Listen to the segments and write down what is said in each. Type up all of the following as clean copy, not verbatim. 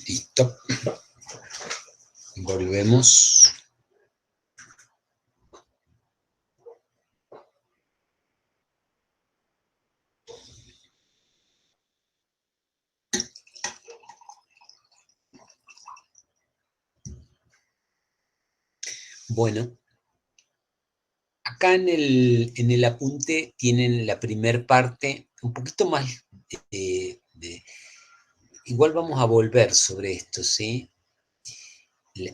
Listo. Volvemos. Bueno, acá en el apunte tienen la primer parte, un poquito más igual vamos a volver sobre esto, ¿sí?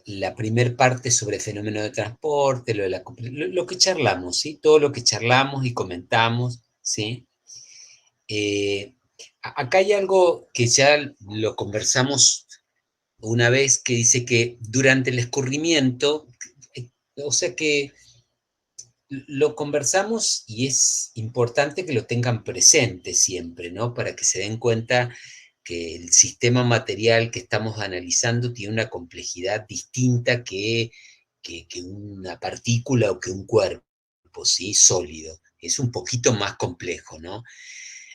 La primer parte sobre fenómeno de transporte, lo que charlamos, ¿sí? Todo lo que charlamos y comentamos, ¿sí? Acá hay algo que ya lo conversamos una vez, que dice que durante el escurrimiento, o sea que lo conversamos y es importante que lo tengan presente siempre, ¿no? Para que se den cuenta que el sistema material que estamos analizando tiene una complejidad distinta que una partícula o que un cuerpo, ¿sí? Sólido. Es un poquito más complejo, ¿no?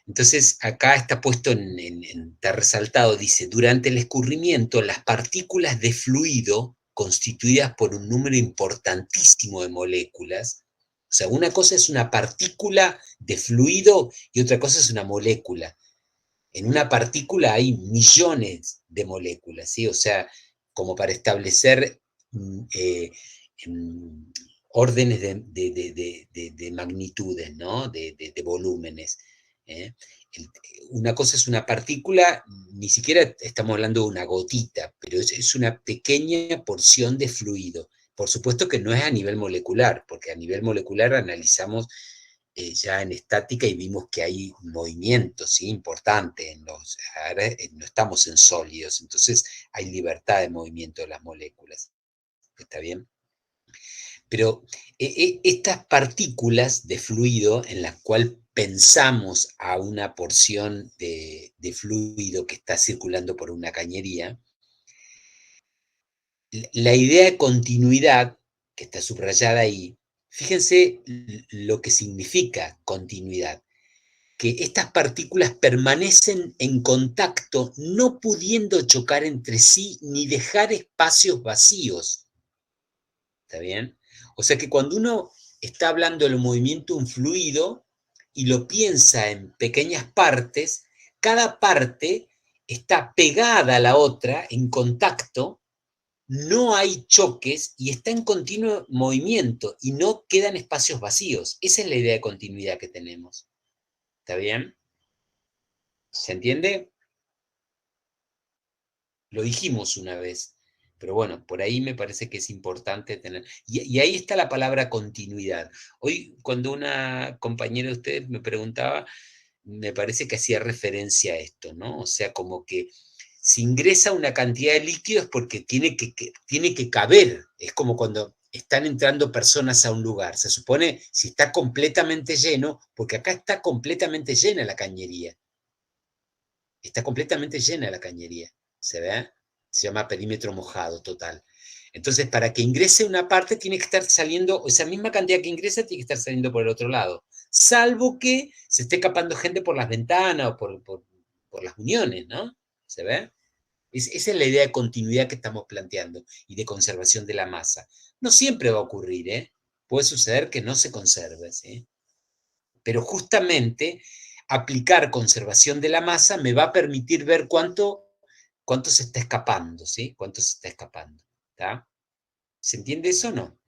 Entonces, acá está puesto está resaltado, dice, durante el escurrimiento, las partículas de fluido, constituidas por un número importantísimo de moléculas, o sea, una cosa es una partícula de fluido y otra cosa es una molécula. En una partícula hay millones de moléculas, ¿sí? O sea, como para establecer em, órdenes de magnitudes, ¿no? De volúmenes. ¿Eh? Una cosa es una partícula, ni siquiera estamos hablando de una gotita, pero es una pequeña porción de fluido. Por supuesto que no es a nivel molecular, porque a nivel molecular analizamos ya en estática y vimos que hay movimientos, ¿sí? Importantes. Ahora no estamos en sólidos, entonces hay libertad de movimiento de las moléculas. ¿Está bien? Pero estas partículas de fluido en las cuales pensamos a una porción de fluido que está circulando por una cañería, la idea de continuidad, que está subrayada ahí, fíjense lo que significa continuidad, que estas partículas permanecen en contacto, no pudiendo chocar entre sí ni dejar espacios vacíos. ¿Está bien? O sea que cuando uno está hablando del movimiento de un fluido y lo piensa en pequeñas partes, cada parte está pegada a la otra, en contacto, no hay choques y está en continuo movimiento y no quedan espacios vacíos. Esa es la idea de continuidad que tenemos. ¿Está bien? ¿Se entiende? Lo dijimos una vez, pero bueno, por ahí me parece que es importante tener. Y ahí está la palabra continuidad. Hoy, cuando una compañera de ustedes me preguntaba, me parece que hacía referencia a esto, ¿no? O sea, como que si ingresa una cantidad de líquidos porque tiene que caber. Es como cuando están entrando personas a un lugar. Se supone si está completamente lleno, porque acá está completamente llena la cañería. Está completamente llena la cañería. ¿Se ve? Se llama perímetro mojado total. Entonces, para que ingrese una parte, tiene que estar saliendo, esa misma cantidad que ingresa, tiene que estar saliendo por el otro lado. Salvo que se esté escapando gente por las ventanas o por las uniones, ¿no? ¿Se ve? Esa es la idea de continuidad que estamos planteando y de conservación de la masa. No siempre va a ocurrir, ¿eh? Puede suceder que no se conserve, ¿sí? Pero justamente aplicar conservación de la masa me va a permitir ver cuánto se está escapando, ¿sí? Cuánto se está escapando, ¿está? ¿Se entiende eso o no?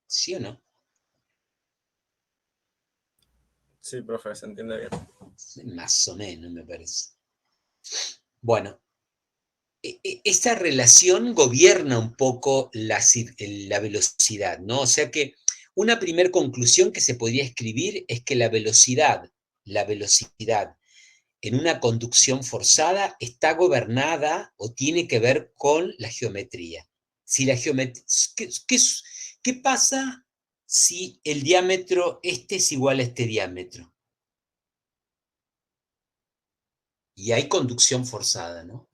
¿Sí o no? Sí, profe, se entiende bien. Más o menos, me parece. Bueno, esa relación gobierna un poco la velocidad, ¿no? O sea que una primera conclusión que se podría escribir es que la velocidad en una conducción forzada está gobernada o tiene que ver con la geometría. Si la geometría, ¿qué pasa si el diámetro este es igual a este diámetro? Y hay conducción forzada, ¿no?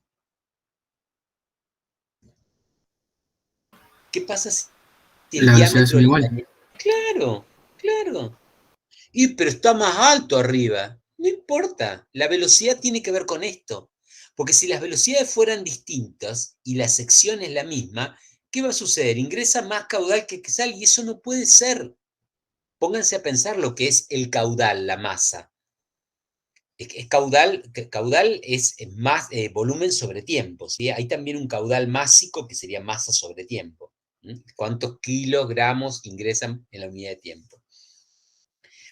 ¿Qué pasa si el La velocidad diámetro son de la iguales. cañería? Claro, claro. Pero está más alto arriba. No importa, la velocidad tiene que ver con esto. Porque si las velocidades fueran distintas y la sección es la misma, ¿qué va a suceder? Ingresa más caudal que sale y eso no puede ser. Pónganse a pensar lo que es el caudal, la masa. Caudal es más volumen sobre tiempo, ¿sí? Hay también un caudal másico que sería masa sobre tiempo. ¿Sí? ¿Cuántos kilogramos ingresan en la unidad de tiempo?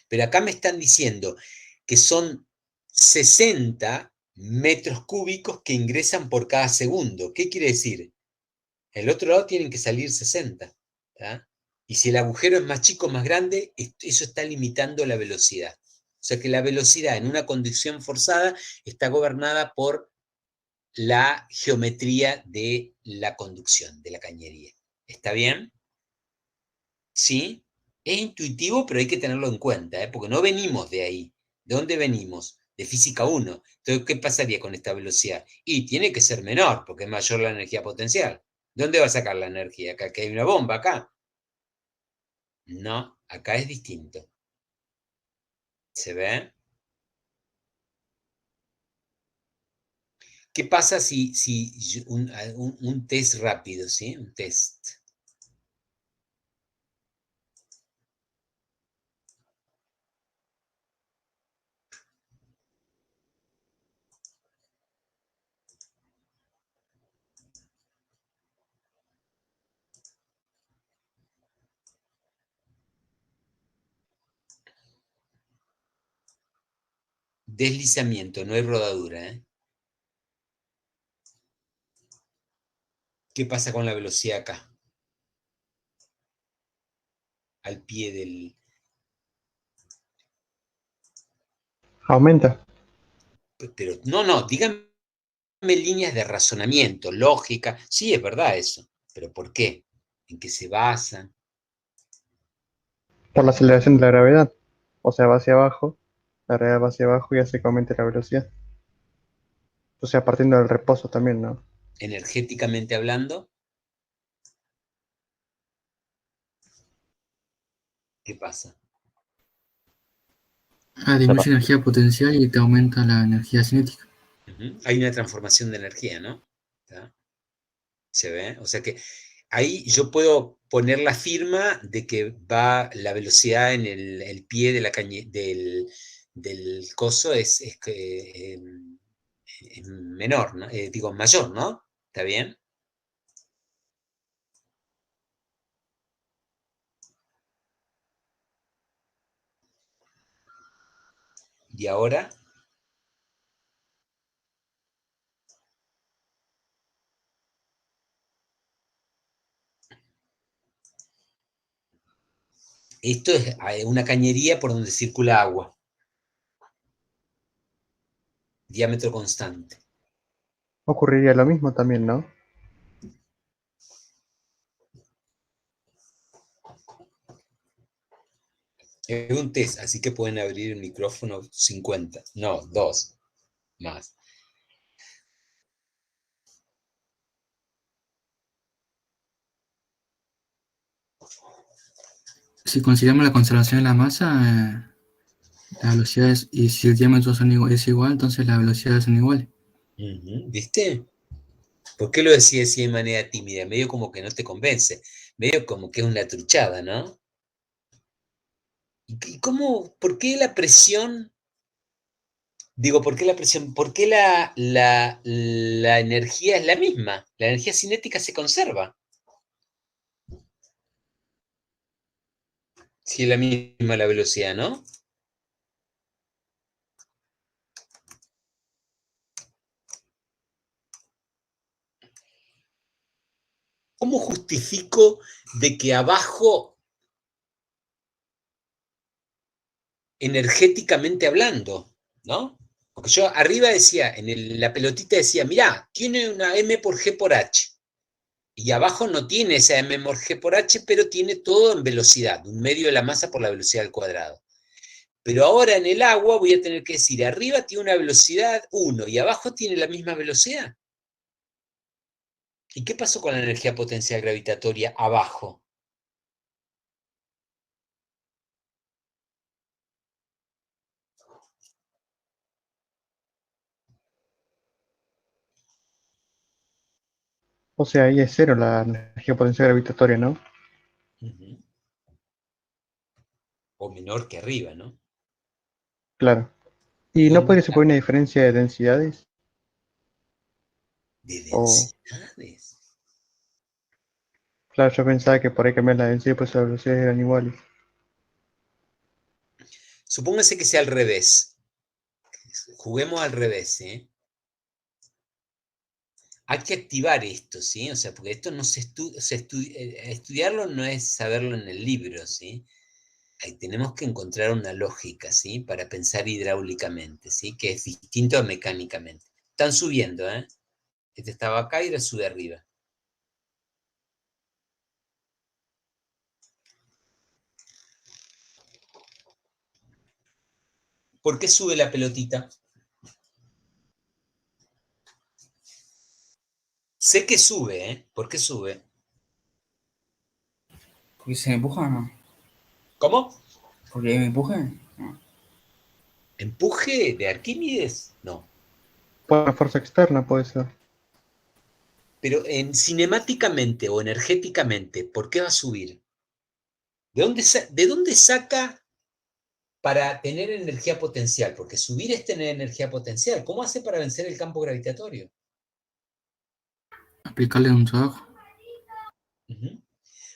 Pero acá me están diciendo que son 60 metros cúbicos que ingresan por cada segundo. ¿Qué quiere decir? El otro lado tienen que salir 60. ¿Tá? Y si el agujero es más chico o más grande, eso está limitando la velocidad. O sea que la velocidad en una conducción forzada está gobernada por la geometría de la conducción, de la cañería. ¿Está bien? ¿Sí? Es intuitivo, pero hay que tenerlo en cuenta, ¿eh? Porque no venimos de ahí. ¿De dónde venimos? De física 1. Entonces, ¿qué pasaría con esta velocidad? Y tiene que ser menor, porque es mayor la energía potencial. ¿Dónde va a sacar la energía? ¿Acá que hay una bomba acá? No, acá es distinto. ¿Se ve? ¿Qué pasa si un test rápido, ¿sí? Un test. Deslizamiento, no hay rodadura, ¿eh? ¿Qué pasa con la velocidad acá? Al pie del... Aumenta. Pero no, díganme líneas de razonamiento, lógica. Sí, es verdad eso. ¿Pero por qué? ¿En qué se basan? Por la aceleración de la gravedad. O sea, va hacia abajo, la gravedad va hacia abajo y hace que aumente la velocidad. O sea, partiendo del reposo también, ¿no? Energéticamente hablando, ¿qué pasa? Se va. Disminuye la energía potencial y te aumenta la energía cinética. Hay una transformación de energía, ¿no? ¿Tá? ¿Se ve? O sea que ahí yo puedo poner la firma de que va la velocidad en el pie de del coso es menor, ¿no? Digo, mayor, ¿no? ¿Está bien? Y ahora, esto es una cañería por donde circula agua, diámetro constante. Ocurriría lo mismo también, ¿no? Es un test, así que pueden abrir el micrófono 50, no, 2 más. Si consideramos la conservación de la masa, la velocidad es, y si el diámetro es igual, entonces las velocidades son iguales. ¿Viste? ¿Por qué lo decía así de manera tímida? Medio como que no te convence, medio como que es una truchada, ¿no? ¿Y cómo, por qué la presión? Digo, ¿por qué la presión? ¿Por qué la energía es la misma? La energía cinética se conserva. Si es la misma la velocidad, ¿no? ¿Cómo justifico de que abajo, energéticamente hablando, ¿no? Porque yo arriba decía, la pelotita decía, mirá, tiene una M por G por H. Y abajo no tiene esa M por G por H, pero tiene todo en velocidad, un medio de la masa por la velocidad al cuadrado. Pero ahora en el agua voy a tener que decir, arriba tiene una velocidad 1 y abajo tiene la misma velocidad. ¿Y qué pasó con la energía potencial gravitatoria abajo? O sea, ahí es cero la energía potencial gravitatoria, ¿no? Ujú. O menor que arriba, ¿no? Claro. ¿De ¿Y no dónde podría está? suponer una diferencia de densidades? De O, densidades. claro, yo pensaba que por ahí cambiar la densidad, pues las velocidades eran iguales. Supóngase que sea al revés. Juguemos al revés, ¿sí? Hay que activar esto, ¿sí? O sea, porque esto no se estudia, estudiarlo no es saberlo en el libro, ¿sí? Ahí tenemos que encontrar una lógica, ¿sí? Para pensar hidráulicamente, ¿sí? Que es distinto a mecánicamente. Están subiendo, ¿eh? Este estaba acá y ahora sube arriba. ¿Por qué sube la pelotita? Sé que sube, ¿eh? ¿Por qué sube? Porque se me empuja, ¿no? ¿Cómo? Porque me empuje. No. ¿Empuje de Arquímedes? No. Por una fuerza externa puede ser. Pero en cinemáticamente o energéticamente, ¿por qué va a subir? ¿De dónde saca para tener energía potencial? Porque subir es tener energía potencial. ¿Cómo hace para vencer el campo gravitatorio? Aplicarle un trabajo. Ujú.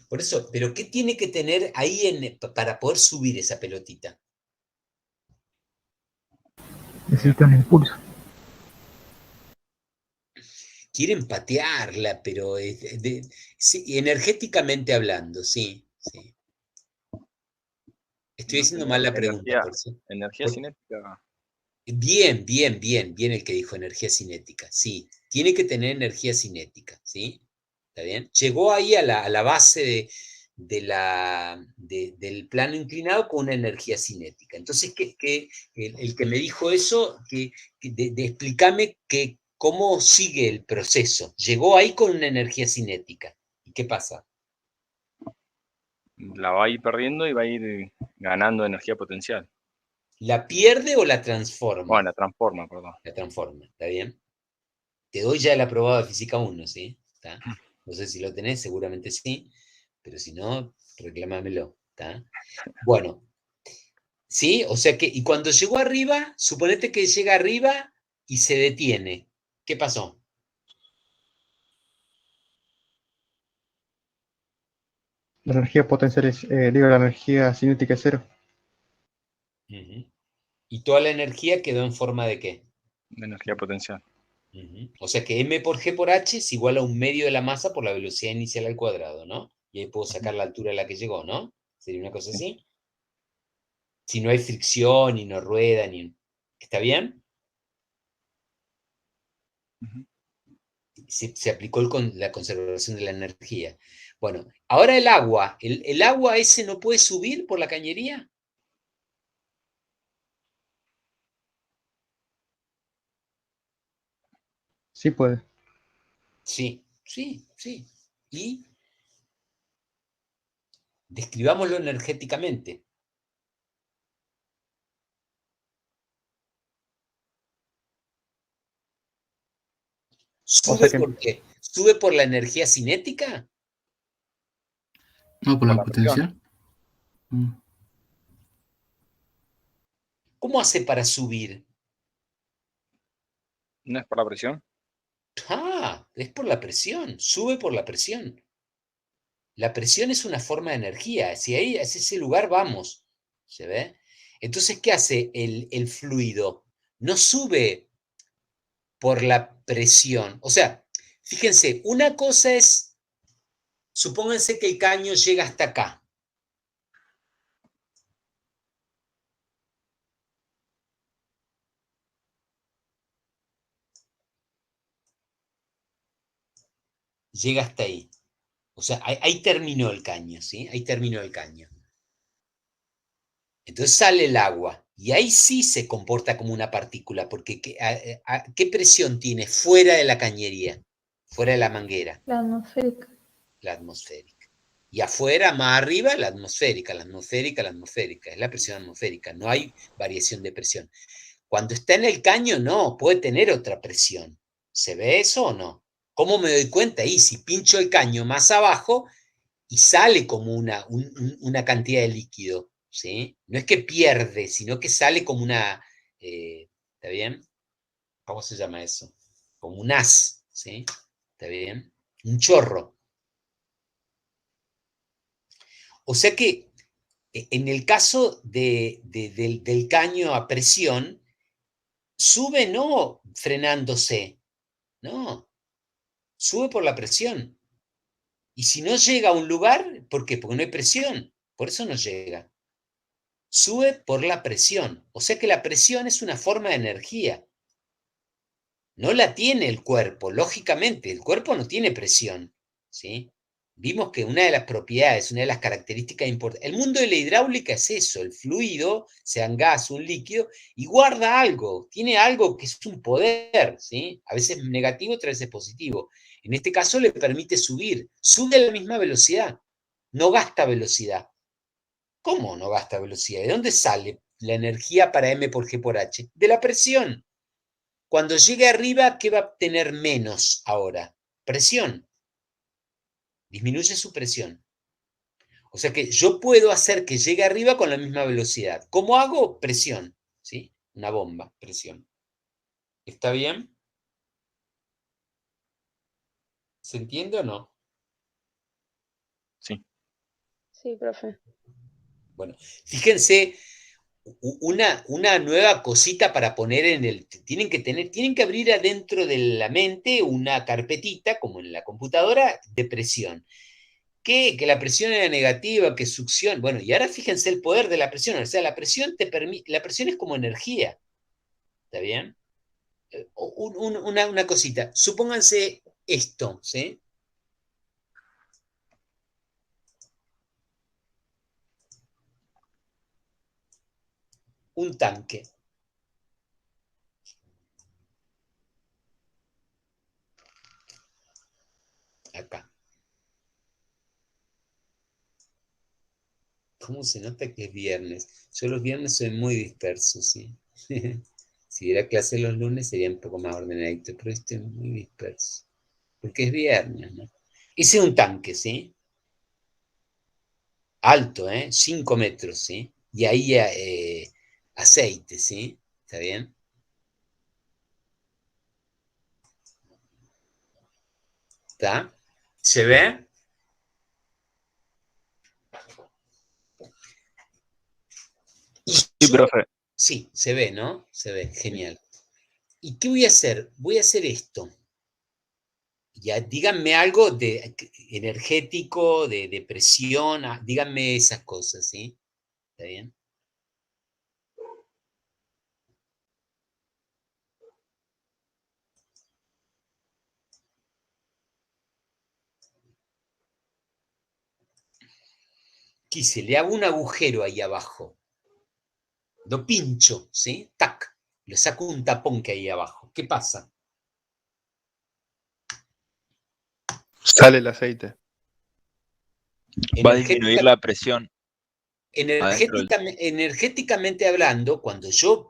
Por eso, ¿pero qué tiene que tener ahí para poder subir esa pelotita? Necesita un impulso. Quieren patearla, pero sí, energéticamente hablando, sí, sí. Estoy No haciendo tenía mal la pregunta, energía, por eso. energía cinética. Bien, bien, bien, bien el que dijo energía cinética. Sí, tiene que tener energía cinética, ¿sí? ¿Está bien? Llegó ahí a la base del plano inclinado con una energía cinética. Entonces, el que me dijo eso, explícame cómo sigue el proceso. Llegó ahí con una energía cinética. ¿Y qué pasa? La va a ir perdiendo y va a ir ganando energía potencial. ¿La pierde o la transforma? Bueno, la transforma, perdón. La transforma, ¿está bien? Te doy ya el aprobado de física 1, ¿sí? ¿Está? No sé si lo tenés, seguramente sí, pero si no, reclámamelo, ¿está? Bueno, ¿sí? O sea que, y cuando llegó arriba, suponete que llega arriba y se detiene. ¿Qué pasó? La energía potencial es, digo, la energía cinética es cero. Ujú. ¿Y toda la energía quedó en forma de qué? De energía potencial. Ujú. O sea que m por g por h es igual a un medio de la masa por la velocidad inicial al cuadrado, ¿no? Y ahí puedo sacar la altura a la que llegó, ¿no? ¿Sería una cosa Sí. así? Si no hay fricción y no rueda, ni... ¿Está bien? Ujú. Se aplicó la conservación de la energía. Bueno, ahora el agua. ¿El agua ese no puede subir por la cañería? Sí puede. Sí, sí, sí. Y describámoslo energéticamente. O sea ¿Sube que por qué? ¿Sube por la energía cinética? No, por Por la la presión. potencial. Mm. ¿Cómo hace para subir? ¿No es por la presión? Ah, es por la presión. Sube por la presión. La presión es una forma de energía. Si ahí, a ese lugar vamos. ¿Se ve? Entonces, ¿qué hace el fluido? No sube por la presión. O sea, fíjense, una cosa es, supónganse que el caño llega hasta acá. Llega hasta ahí. O sea, ahí terminó el caño, ¿sí? Ahí terminó el caño. Entonces sale el agua y ahí sí se comporta como una partícula, porque ¿qué presión tiene fuera de la cañería? Fuera de la manguera, La atmosférica. la atmosférica. Y afuera, más arriba, la atmosférica, la atmosférica, la atmosférica. Es la presión atmosférica, no hay variación de presión. Cuando está en el caño, no, puede tener otra presión. ¿Se ve eso o no? ¿Cómo me doy cuenta? Y si pincho el caño más abajo y sale como una cantidad de líquido, ¿sí? No es que pierde, sino que sale como una, ¿está bien? ¿Cómo se llama eso? Como un haz, ¿sí? ¿Está bien? Un chorro. O sea que en el caso del caño a presión, sube no frenándose, no, sube por la presión. Y si no llega a un lugar, ¿por qué? Porque no hay presión, por eso no llega. Sube por la presión, o sea que la presión es una forma de energía. No la tiene el cuerpo, lógicamente, el cuerpo no tiene presión, ¿sí? Vimos que una de las propiedades, una de las características importantes, el mundo de la hidráulica es eso, el fluido, sea un gas, un líquido, y guarda algo, tiene algo que es un poder, ¿sí? A veces negativo, otras veces positivo. En este caso le permite subir, sube a la misma velocidad, no gasta velocidad. ¿Cómo no gasta velocidad? ¿De dónde sale la energía para M por G por H? De la presión. Cuando llegue arriba, ¿qué va a tener menos ahora? Presión. Disminuye su presión. O sea que yo puedo hacer que llegue arriba con la misma velocidad. ¿Cómo hago? Presión. ¿Sí? Una bomba, presión. ¿Está bien? ¿Se entiende o no? Sí. Sí, profe. Bueno, fíjense, una nueva cosita para poner en el... Tienen que abrir adentro de la mente una carpetita, como en la computadora, de presión. ¿Qué? Que la presión era negativa, que succión. Bueno, y ahora fíjense el poder de la presión. O sea, la presión te permite, la presión es como energía. ¿Está bien? Una cosita. Supónganse esto, ¿sí? Un tanque. Acá. ¿Cómo se nota que es viernes? Yo los viernes soy muy disperso, ¿sí? Si diera clase los lunes sería un poco más ordenadito, pero estoy muy disperso. Porque es viernes, ¿no? Hice un tanque, ¿sí? Alto, 5 metros, ¿sí? Y ahí aceite, ¿sí? ¿Está bien? ¿Está? ¿Se ve? Y Sí, yo, profe. sí, se ve, ¿no? Se ve, genial. ¿Y qué voy a hacer? Voy a hacer esto. Ya, díganme algo de energético, de presión, díganme esas cosas, ¿sí? ¿Está bien? Quise, le hago un agujero ahí abajo. Lo pincho, ¿sí? Tac. Le saco un tapón que hay abajo. ¿Qué pasa? Sale el aceite. Va a disminuir la presión adentro del... Energéticamente hablando, cuando yo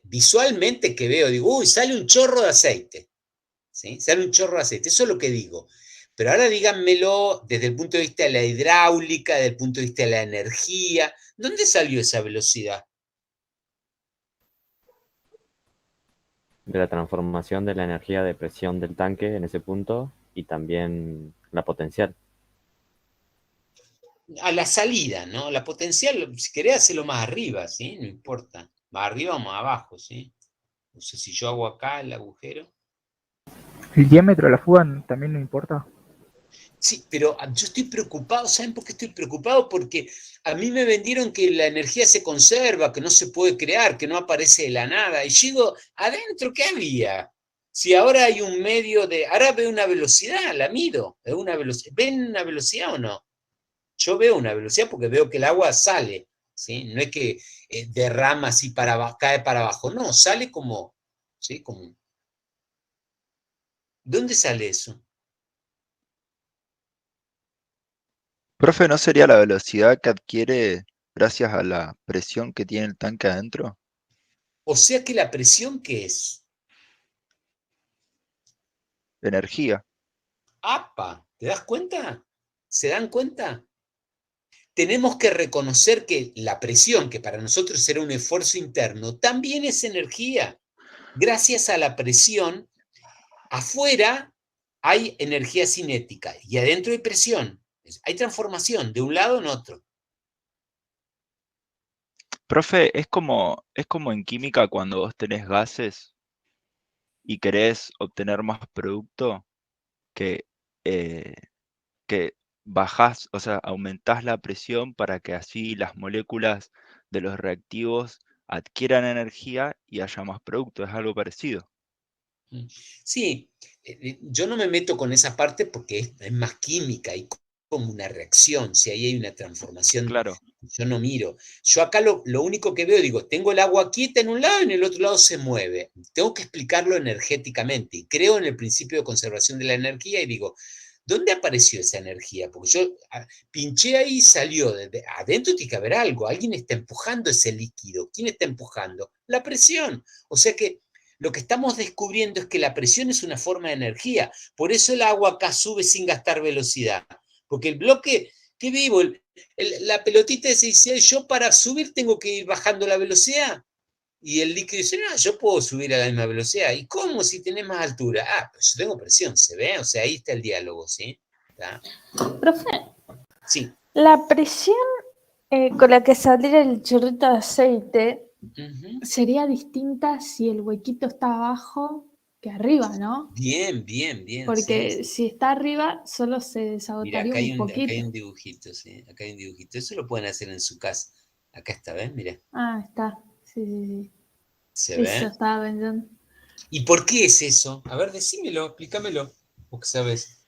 visualmente que veo, digo, uy, sale un chorro de aceite. ¿Sí? Sale un chorro de aceite. Eso es lo que digo. Pero ahora díganmelo desde el punto de vista de la hidráulica, desde el punto de vista de la energía. ¿Dónde salió esa velocidad? De la transformación de la energía de presión del tanque en ese punto y también la potencial. A la salida, ¿no? La potencial, si querés, hacerlo más arriba, ¿sí? No importa. Más arriba o más abajo, ¿sí? No sé si yo hago acá el agujero. El diámetro de la fuga también no importa. Sí, pero yo estoy preocupado, ¿saben por qué estoy preocupado? Porque a mí me vendieron que la energía se conserva, que no se puede crear, que no aparece de la nada. Y yo digo, adentro, ¿qué había? Si ahora hay un medio de... Ahora veo una velocidad, la mido. Veo una velocidad. ¿Ven una velocidad o no? Yo veo una velocidad porque veo que el agua sale, ¿sí? No es que derrama así para abajo, cae para abajo. No, sale como... ¿Sí? Como... ¿Dónde sale eso? Profe, ¿no sería la velocidad que adquiere gracias a la presión que tiene el tanque adentro? O sea que la presión, ¿qué es? energía. ¡Apa! ¿Te das cuenta? ¿Se dan cuenta? Tenemos que reconocer que la presión, que para nosotros será un esfuerzo interno, también es energía. Gracias a la presión, afuera hay energía cinética y adentro hay presión. Hay transformación de un lado en otro. Profe, es como en química cuando vos tenés gases y querés obtener más producto que, eh, que bajás, o sea, aumentás la presión para que así las moléculas de los reactivos adquieran energía y haya más producto. Es algo parecido. Sí, yo no me meto con esa parte porque es más química y como una reacción, si ahí hay una transformación, Claro, yo no miro. Yo acá lo único que veo, digo, tengo el agua quieta en un lado y en el otro lado se mueve. Tengo que explicarlo energéticamente y creo en el principio de conservación de la energía y digo, ¿dónde apareció esa energía? Porque yo pinché ahí y salió. Adentro tiene que haber algo, alguien está empujando ese líquido. ¿Quién está empujando? La presión. O sea que lo que estamos descubriendo es que la presión es una forma de energía. Por eso el agua acá sube sin gastar velocidad. Porque el bloque, ¿qué vivo? La pelotita dice, yo para subir tengo que ir bajando la velocidad. Y el líquido dice, no, yo puedo subir a la misma velocidad. ¿Y cómo si tenés más altura? Ah, pues yo tengo presión, ¿se ve? O sea, ahí está el diálogo, ¿sí? ¿Está? Profe, Sí. la presión con la que saldría el chorrito de aceite sería distinta si el huequito está abajo que arriba, ¿no? Bien, bien, bien. Porque Sí. si está arriba, solo se Mira, desagotaría acá hay un un poquito. dibujito, ¿sí? Acá hay un dibujito. Eso lo pueden hacer en su casa. Acá está, ¿ves? Mira. Ah, está. Sí, sí, sí. ¿Se Eso ve? estaba pensando. ¿Y por qué es eso? A ver, decímelo, explícamelo. Vos que sabes.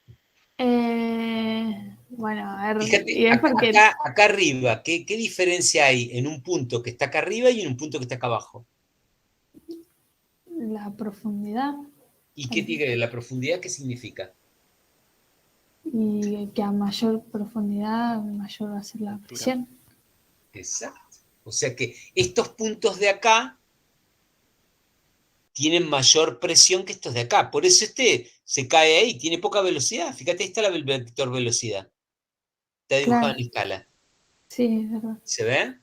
Bueno, a ver, Fíjate, y es porque acá arriba, ¿qué diferencia hay en un punto que está acá arriba y en un punto que está acá abajo? la profundidad ¿Y qué tiene la profundidad? ¿Qué significa? y que a mayor profundidad, mayor va a ser la presión. Exacto. O sea que estos puntos de acá tienen mayor presión que estos de acá. Por eso este se cae ahí, tiene poca velocidad. Fíjate, ahí está el vector velocidad. Está dibujado Claro, en escala. sí, es verdad. ¿Se ve?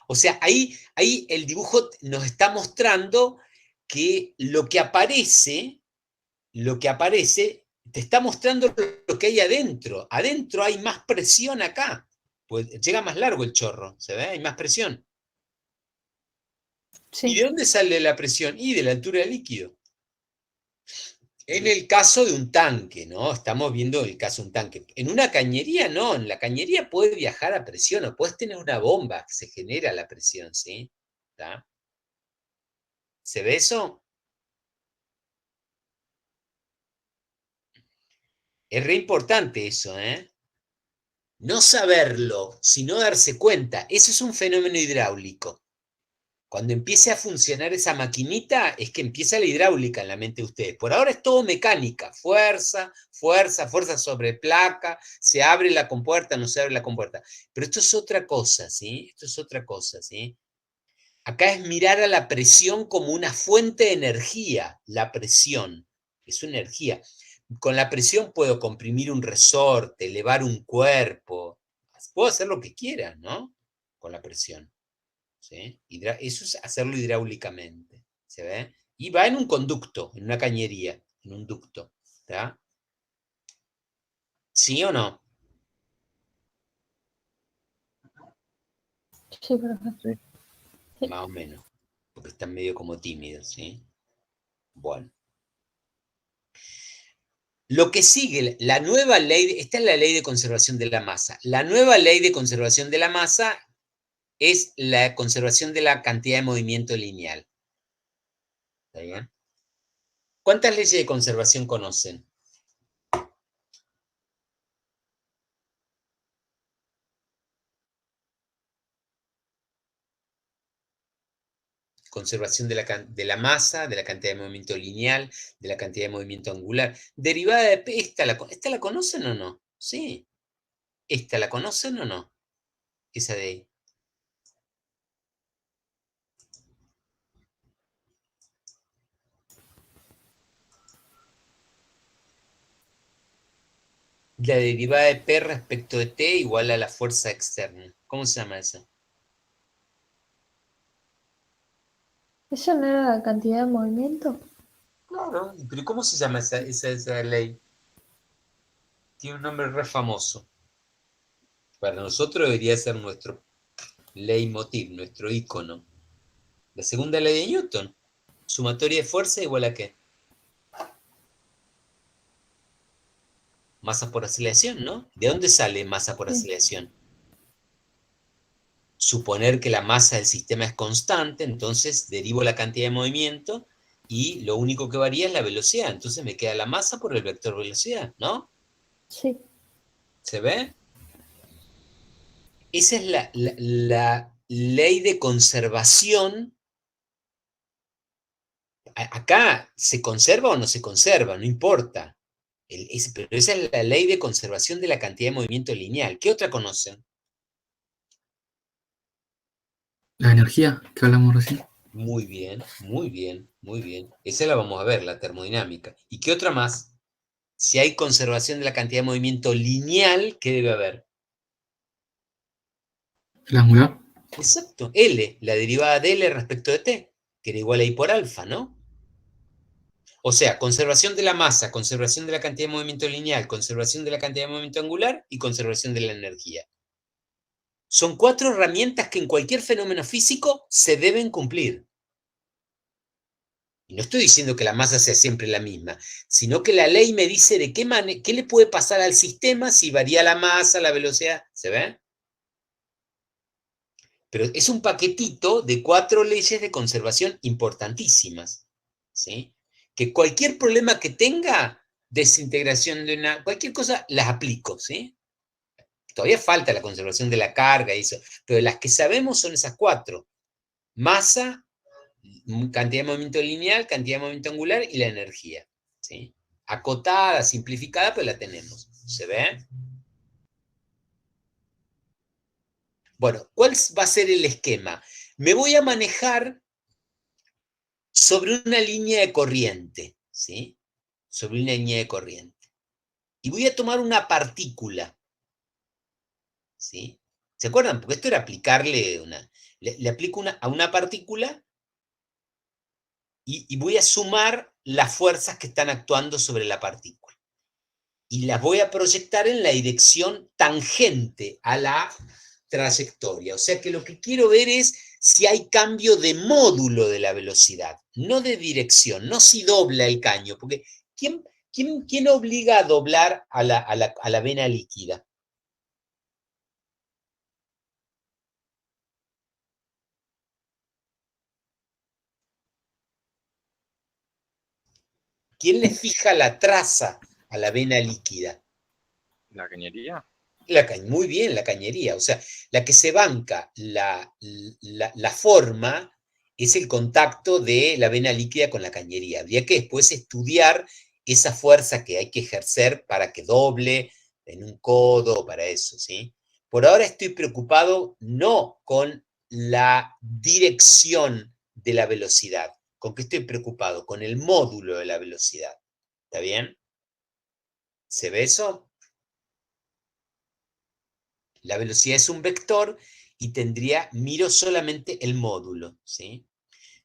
O sea, ahí el dibujo nos está mostrando que lo que aparece, te está mostrando lo que hay adentro. Adentro hay más presión acá. Pues llega más largo el chorro, ¿se ve? Hay más presión. ¿Y de Sí, dónde sale la presión? Y de la altura del líquido. En el caso de un tanque, ¿no? Estamos viendo el caso de un tanque. En una cañería, no. En la cañería puede viajar a presión o puedes tener una bomba que se genera la presión, ¿sí? ¿Está? ¿Se ve eso? Es re importante eso, ¿eh? No saberlo, sino darse cuenta. Eso es un fenómeno hidráulico. Cuando empiece a funcionar esa maquinita, es que empieza la hidráulica en la mente de ustedes. Por ahora es todo mecánica, fuerza, fuerza, fuerza sobre placa, se abre la compuerta, no se abre la compuerta. Pero esto es otra cosa, ¿sí? Esto es otra cosa, ¿sí? Acá es mirar a la presión como una fuente de energía. La presión es una energía. Con la presión puedo comprimir un resorte, elevar un cuerpo. Puedo hacer lo que quiera, ¿no? Con la presión. ¿Sí? Eso es hacerlo hidráulicamente. ¿Se ve? Y va en un conducto, en una cañería, en un ducto. ¿Está? ¿Sí o no? sí, profe. Sí. Más o menos. Porque están medio como tímidos, ¿sí? Bueno. Lo que sigue, la nueva ley, esta es la ley de conservación de la masa. La nueva ley de conservación de la masa es la conservación de la cantidad de movimiento lineal. ¿Está bien? ¿Cuántas leyes de conservación conocen? Conservación de la masa, de la cantidad de movimiento lineal, de la cantidad de movimiento angular. Derivada de P, ¿esta la conocen o no? Sí. ¿Esta la conocen o no? Esa de ahí. La derivada de P respecto de T igual a la fuerza externa. ¿Cómo se llama eso? ¿Eso no era la cantidad de movimiento? Claro, pero ¿cómo se llama esa ley? Tiene un nombre re famoso. Para nosotros debería ser nuestro leitmotiv, nuestro ícono. La segunda ley de Newton. Sumatoria de fuerza igual a ¿qué? Masa por aceleración, ¿no? ¿De dónde sale masa por aceleración? Suponer que la masa del sistema es constante, entonces derivo la cantidad de movimiento y lo único que varía es la velocidad. Entonces me queda la masa por el vector velocidad, ¿no? Sí. ¿Se ve? Esa es la ley de conservación. Acá se conserva o no se conserva, no importa. Pero esa es la ley de conservación de la cantidad de movimiento lineal. ¿Qué otra conocen? La energía que hablamos recién. Muy bien, muy bien, muy bien. Esa la vamos a ver, la termodinámica. ¿Y qué otra más? Si hay conservación de la cantidad de movimiento lineal, ¿qué debe haber? El angular. Exacto, L, la derivada de L respecto de T, que era igual a I por alfa, ¿no? O sea, conservación de la masa, conservación de la cantidad de movimiento lineal, conservación de la cantidad de movimiento angular y conservación de la energía. Son 4 herramientas que en cualquier fenómeno físico se deben cumplir. Y no estoy diciendo que la masa sea siempre la misma, sino que la ley me dice de qué le puede pasar al sistema si varía la masa, la velocidad. ¿Se ve? Pero es un paquetito de 4 leyes de conservación importantísimas, ¿sí? Que cualquier problema que tenga, desintegración de cualquier cosa, las aplico, ¿sí? Todavía falta la conservación de la carga y eso, pero las que sabemos son esas 4. Masa, cantidad de movimiento lineal, cantidad de movimiento angular y la energía, ¿sí? Acotada, simplificada, pero la tenemos. ¿Se ve? Bueno, ¿cuál va a ser el esquema? Me voy a manejar sobre una línea de corriente, ¿sí? Sobre una línea de corriente. Y voy a tomar una partícula, ¿sí? ¿Se acuerdan? Porque esto era aplicarle le aplico a una partícula y voy a sumar las fuerzas que están actuando sobre la partícula. Y las voy a proyectar en la dirección tangente a la trayectoria. O sea que lo que quiero ver es si hay cambio de módulo de la velocidad, no de dirección, no si dobla el caño, porque ¿quién obliga a doblar a la vena líquida? ¿Quién le fija la traza a la vena líquida? ¿La cañería? Muy bien, la cañería. O sea, la que se banca la forma es el contacto de la vena líquida con la cañería. Habría que después estudiar esa fuerza que hay que ejercer para que doble en un codo, para eso, ¿sí? Por ahora estoy preocupado no con la dirección de la velocidad. ¿Con qué estoy preocupado? Con el módulo de la velocidad. ¿Está bien? ¿Se ve eso? La velocidad es un vector y miro solamente el módulo, ¿sí?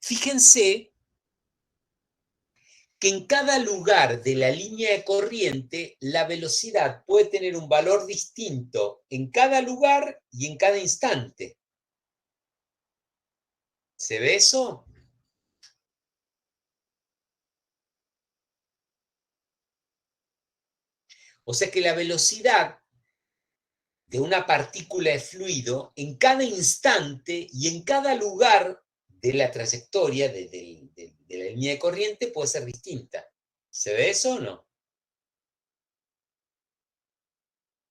Fíjense que en cada lugar de la línea de corriente, la velocidad puede tener un valor distinto en cada lugar y en cada instante. ¿Se ve eso? O sea que la velocidad de una partícula de fluido en cada instante y en cada lugar de la trayectoria de la línea de corriente puede ser distinta. ¿Se ve eso o no?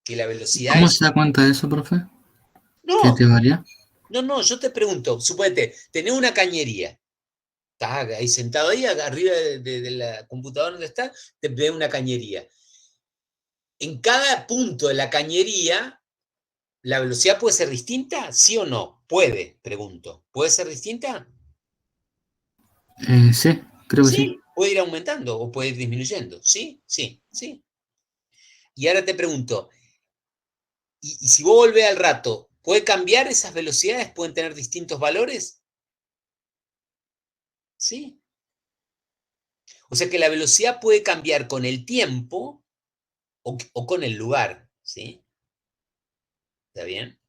Que la velocidad ¿Cómo se da cuenta de eso, profe? ¿Qué te varía? No, yo te pregunto, suponete, tenés una cañería, estás ahí sentado ahí, arriba de la computadora donde estás, te ve una cañería. En cada punto de la cañería, ¿la velocidad puede ser distinta? ¿Sí o no? Puede, pregunto. ¿Puede ser distinta? Sí, creo que sí. Sí, puede ir aumentando o puede ir disminuyendo. Sí. Y ahora te pregunto, ¿y si vos volvés al rato, puede cambiar esas velocidades? ¿Pueden tener distintos valores? Sí. O sea que la velocidad puede cambiar con el tiempo o con el lugar, ¿sí? ¿Está bien?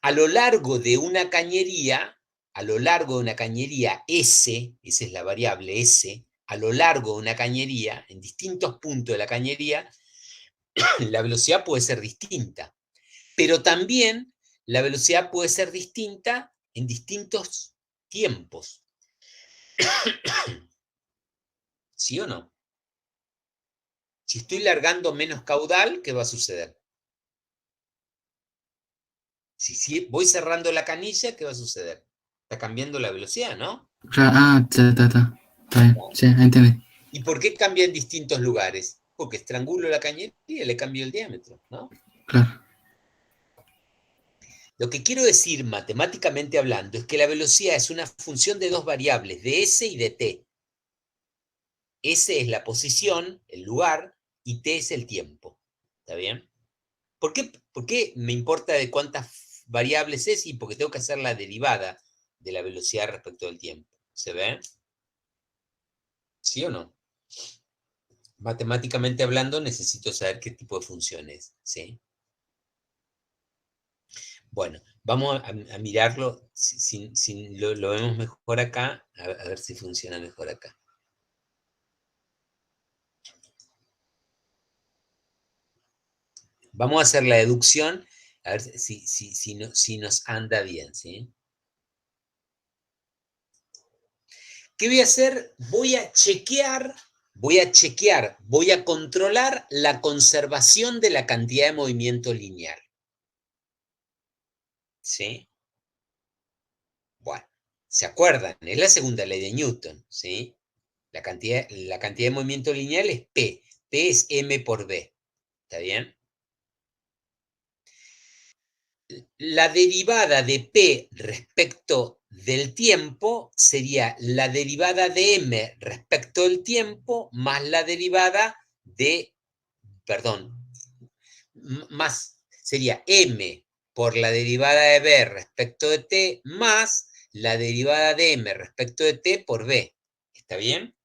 A lo largo de una cañería, S, esa es la variable S, a lo largo de una cañería, en distintos puntos de la cañería, la velocidad puede ser distinta. Pero también la velocidad puede ser distinta en distintos tiempos. ¿Sí o no? Si estoy largando menos caudal, ¿qué va a suceder? Si voy cerrando la canilla, ¿qué va a suceder? Está cambiando la velocidad, ¿no? Está bien, sí, entendí. ¿Y por qué cambia en distintos lugares? Porque estrangulo la cañería y le cambio el diámetro, ¿no? Claro. Lo que quiero decir, matemáticamente hablando, es que la velocidad es una función de dos variables, de S y de T. S es la posición, el lugar, y T es el tiempo. ¿Está bien? ¿Por qué me importa de cuántas variables es? Y porque tengo que hacer la derivada de la velocidad respecto del tiempo. ¿Se ve? ¿Sí o no? Matemáticamente hablando, necesito saber qué tipo de función es. ¿Sí? Bueno, vamos a mirarlo, si lo vemos mejor acá, a ver si funciona mejor acá. Vamos a hacer la deducción, a ver si nos anda bien, ¿sí? ¿Qué voy a hacer? Voy a chequear, voy a controlar la conservación de la cantidad de movimiento lineal. ¿Sí? Bueno, ¿se acuerdan? Es la segunda ley de Newton, ¿sí? La cantidad de movimiento lineal es P. P es M por B. ¿Está bien? La derivada de P respecto del tiempo sería la derivada de M respecto del tiempo más la derivada de, perdón, más sería M por la derivada de B respecto de T más la derivada de M respecto de T por B. ¿Está bien?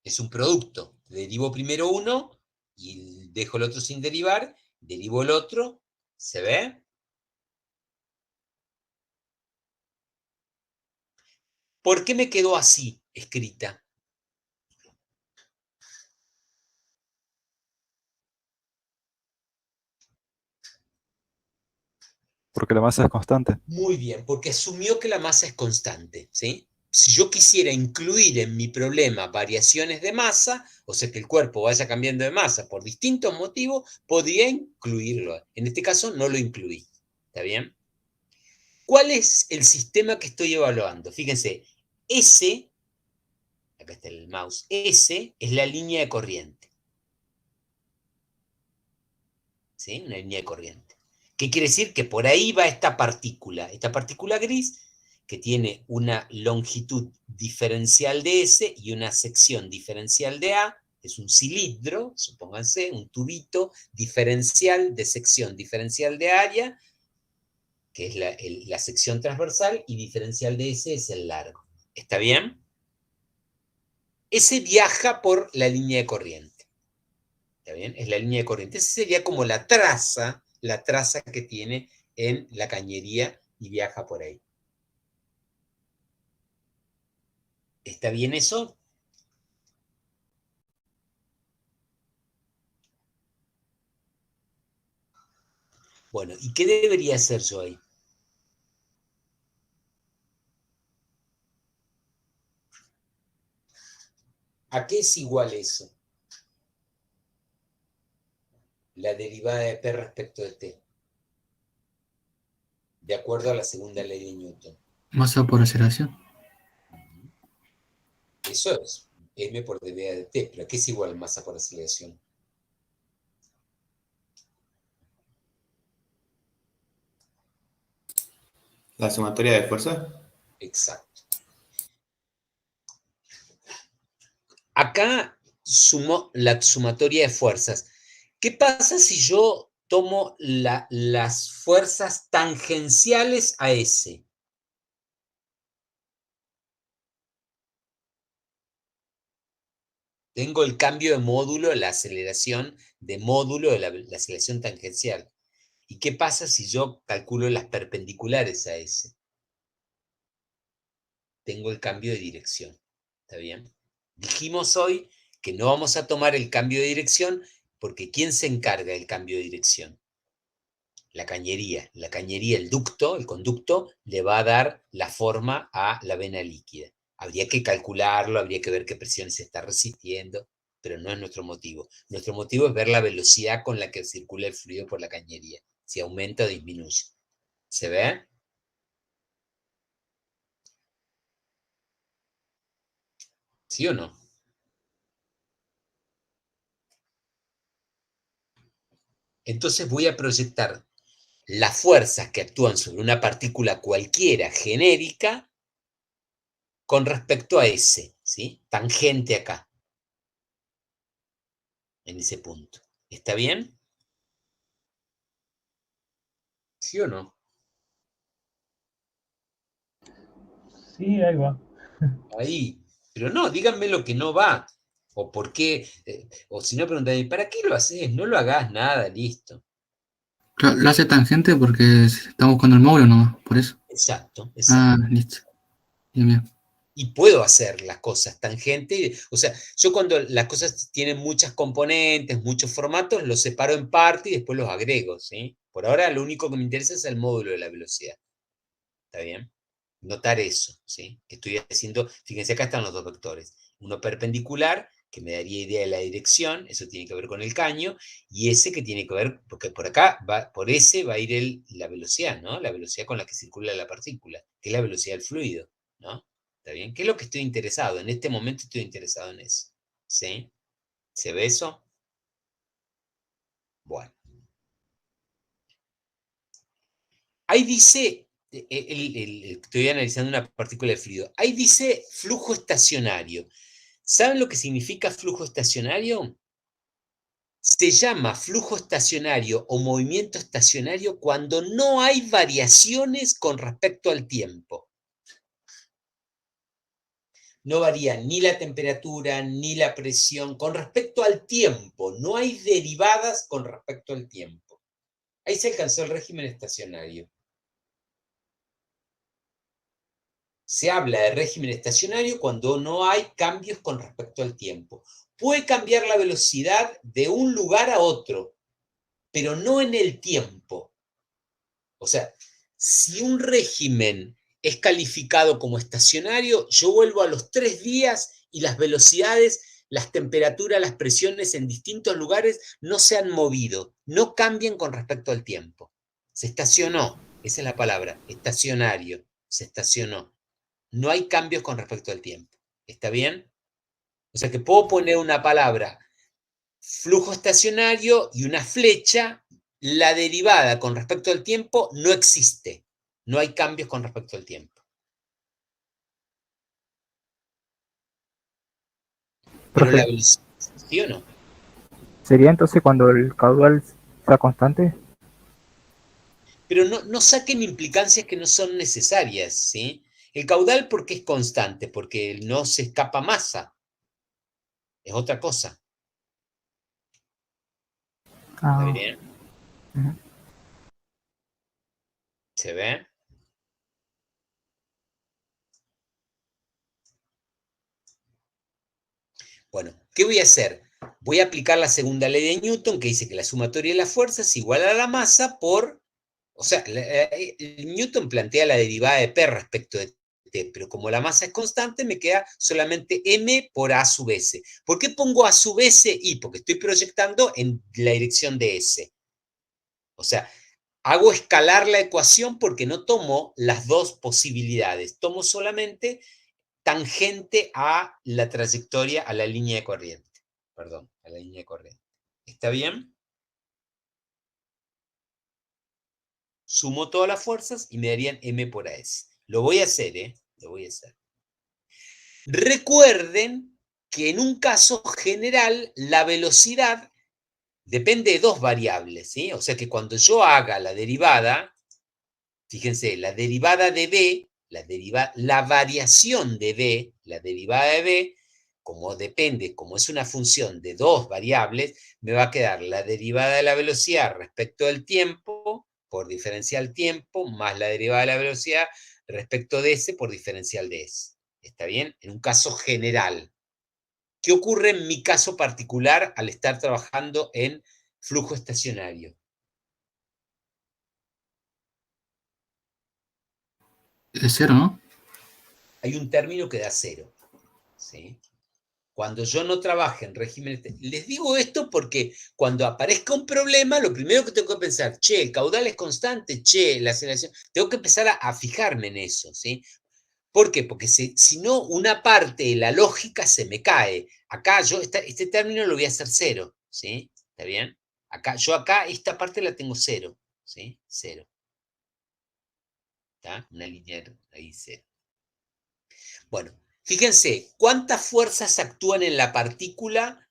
Es un producto. Derivo primero uno y dejo el otro sin derivar, derivo el otro, ¿se ve? ¿Por qué me quedó así escrita? Porque la masa es constante. Muy bien, porque asumió que la masa es constante, ¿sí? Si yo quisiera incluir en mi problema variaciones de masa, o sea que el cuerpo vaya cambiando de masa por distintos motivos, podría incluirlo. En este caso no lo incluí. ¿Está bien? ¿Cuál es el sistema que estoy evaluando? Fíjense, S, acá está el mouse, S es la línea de corriente. ¿Sí? Una línea de corriente. ¿Qué quiere decir? Que por ahí va esta partícula gris, que tiene una longitud diferencial de S y una sección diferencial de A, es un cilindro, supónganse, un tubito diferencial de sección diferencial de área, que es la sección transversal, y diferencial de S es el largo. ¿Está bien? Ese viaja por la línea de corriente. ¿Está bien? Es la línea de corriente. Esa sería como la traza que tiene en la cañería y viaja por ahí. ¿Está bien eso? Bueno, ¿y qué debería hacer yo ahí? ¿A qué es igual eso? La derivada de P respecto de T. De acuerdo a la segunda ley de Newton. Masa por aceleración. Eso es M por deriva de T. ¿Pero a qué es igual masa por aceleración? ¿La sumatoria de fuerza? Exacto. acá sumo la sumatoria de fuerzas. ¿Qué pasa si yo tomo las fuerzas tangenciales a S? Tengo el cambio de módulo, la aceleración de módulo de la aceleración tangencial. ¿Y qué pasa si yo calculo las perpendiculares a S? Tengo el cambio de dirección. ¿Está bien? Dijimos hoy que no vamos a tomar el cambio de dirección porque ¿quién se encarga del cambio de dirección? La cañería. La cañería, el ducto, el conducto, le va a dar la forma a la vena líquida. Habría que calcularlo, habría que ver qué presión se está resistiendo, pero no es nuestro motivo. Nuestro motivo es ver la velocidad con la que circula el fluido por la cañería, si aumenta o disminuye. ¿Se ve? ¿Sí o no? Entonces voy a proyectar las fuerzas que actúan sobre una partícula cualquiera genérica con respecto a S, ¿sí? Tangente acá, en ese punto. ¿Está bien? ¿Sí o no? Sí, ahí va. Ahí. Pero no, díganme lo que no va. O por qué. O si no, preguntan, ¿para qué lo haces? No lo hagas nada, listo. Claro, lo hace tangente porque estamos buscando el módulo nomás, por eso. Exacto, exacto. Ah, listo. Bien, bien. Y puedo hacer las cosas tangente. O sea, yo cuando las cosas tienen muchas componentes, muchos formatos, los separo en parte y después los agrego, ¿sí? Por ahora lo único que me interesa es el módulo de la velocidad. ¿Está bien? Notar eso, ¿sí? Que estoy haciendo, fíjense, acá están los dos vectores. Uno perpendicular, que me daría idea de la dirección, eso tiene que ver con el caño, y ese que tiene que ver, porque por acá, por ese va a ir la velocidad, ¿no? La velocidad con la que circula la partícula, que es la velocidad del fluido, ¿no? ¿Está bien? ¿Qué es lo que estoy interesado? En este momento estoy interesado en eso, ¿sí? ¿Se ve eso? Bueno. Ahí dice, estoy analizando una partícula de fluido, ahí dice flujo estacionario. ¿Saben lo que significa flujo estacionario? Se llama flujo estacionario o movimiento estacionario cuando no hay variaciones con respecto al tiempo. No varía ni la temperatura ni la presión con respecto al tiempo. No hay derivadas con respecto al tiempo. Ahí se alcanzó el régimen estacionario. Se habla de régimen estacionario cuando no hay cambios con respecto al tiempo. Puede cambiar la velocidad de un lugar a otro, pero no en el tiempo. O sea, si un régimen es calificado como estacionario, yo vuelvo a los 3 días y las velocidades, las temperaturas, las presiones en distintos lugares no se han movido, no cambian con respecto al tiempo. Se estacionó, esa es la palabra, estacionario, se estacionó. No hay cambios con respecto al tiempo. ¿Está bien? O sea que puedo poner una palabra, flujo estacionario y una flecha, la derivada con respecto al tiempo no existe. No hay cambios con respecto al tiempo. Pero la Profe, velocidad, ¿sí o no? ¿sería entonces cuando el caudal sea constante? Pero no saquen implicancias que no son necesarias, ¿sí? El caudal, ¿por qué es constante? Porque no se escapa masa. Es otra cosa. ¿Está Ah, bien? ujú. ¿Se ve? Bueno, ¿qué voy a hacer? Voy a aplicar la segunda ley de Newton, que dice que la sumatoria de las fuerzas es igual a la masa por... O sea, Newton plantea la derivada de P respecto de T, pero como la masa es constante, me queda solamente M por A sub S. ¿Por qué pongo A sub S I? Porque estoy proyectando en la dirección de S. O sea, hago escalar la ecuación porque no tomo las dos posibilidades, tomo solamente tangente a la trayectoria, a la línea de corriente. Perdón, a la línea de corriente. ¿Está bien? Sumo todas las fuerzas y me darían M por AS. Lo voy a hacer, ¿eh? Lo voy a hacer. Recuerden que en un caso general la velocidad depende de dos variables, ¿sí? O sea que cuando yo haga la derivada, fíjense, la derivada de b, la variación de b, la derivada de b, como depende, como es una función de dos variables, me va a quedar la derivada de la velocidad respecto del tiempo, por diferencial tiempo, más la derivada de la velocidad respecto de s por diferencial de s. ¿Está bien? En un caso general. ¿Qué ocurre en mi caso particular al estar trabajando en flujo estacionario? Es cero, ¿no? Hay un término que da cero, ¿sí? Cuando yo no trabaje en régimen... Les digo esto porque cuando aparezca un problema, lo primero que tengo que pensar, che, el caudal es constante, che, la aceleración... Tengo que empezar a fijarme en eso, ¿sí? ¿Por qué? Porque si no, una parte de la lógica se me cae. Acá yo, este término lo voy a hacer cero, ¿sí? ¿Está bien? Yo acá, esta parte la tengo cero, ¿sí? Cero. ¿Está? Una línea ahí cero. Bueno, fíjense, ¿cuántas fuerzas actúan en la partícula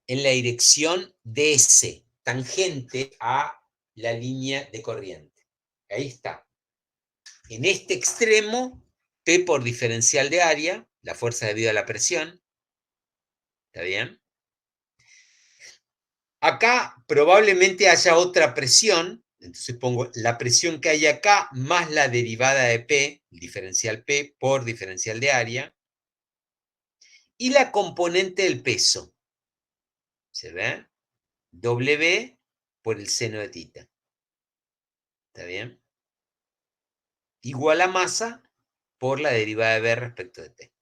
en la dirección ds, tangente a la línea de corriente? Ahí está. En este extremo, P por diferencial de área, la fuerza debido a la presión. ¿Está bien? Acá probablemente haya otra presión, entonces pongo la presión que hay acá más la derivada de P, el diferencial P por diferencial de área, y la componente del peso. ¿Se ve? W por el seno de tita. ¿Está bien? Igual a masa por la derivada de B respecto de T.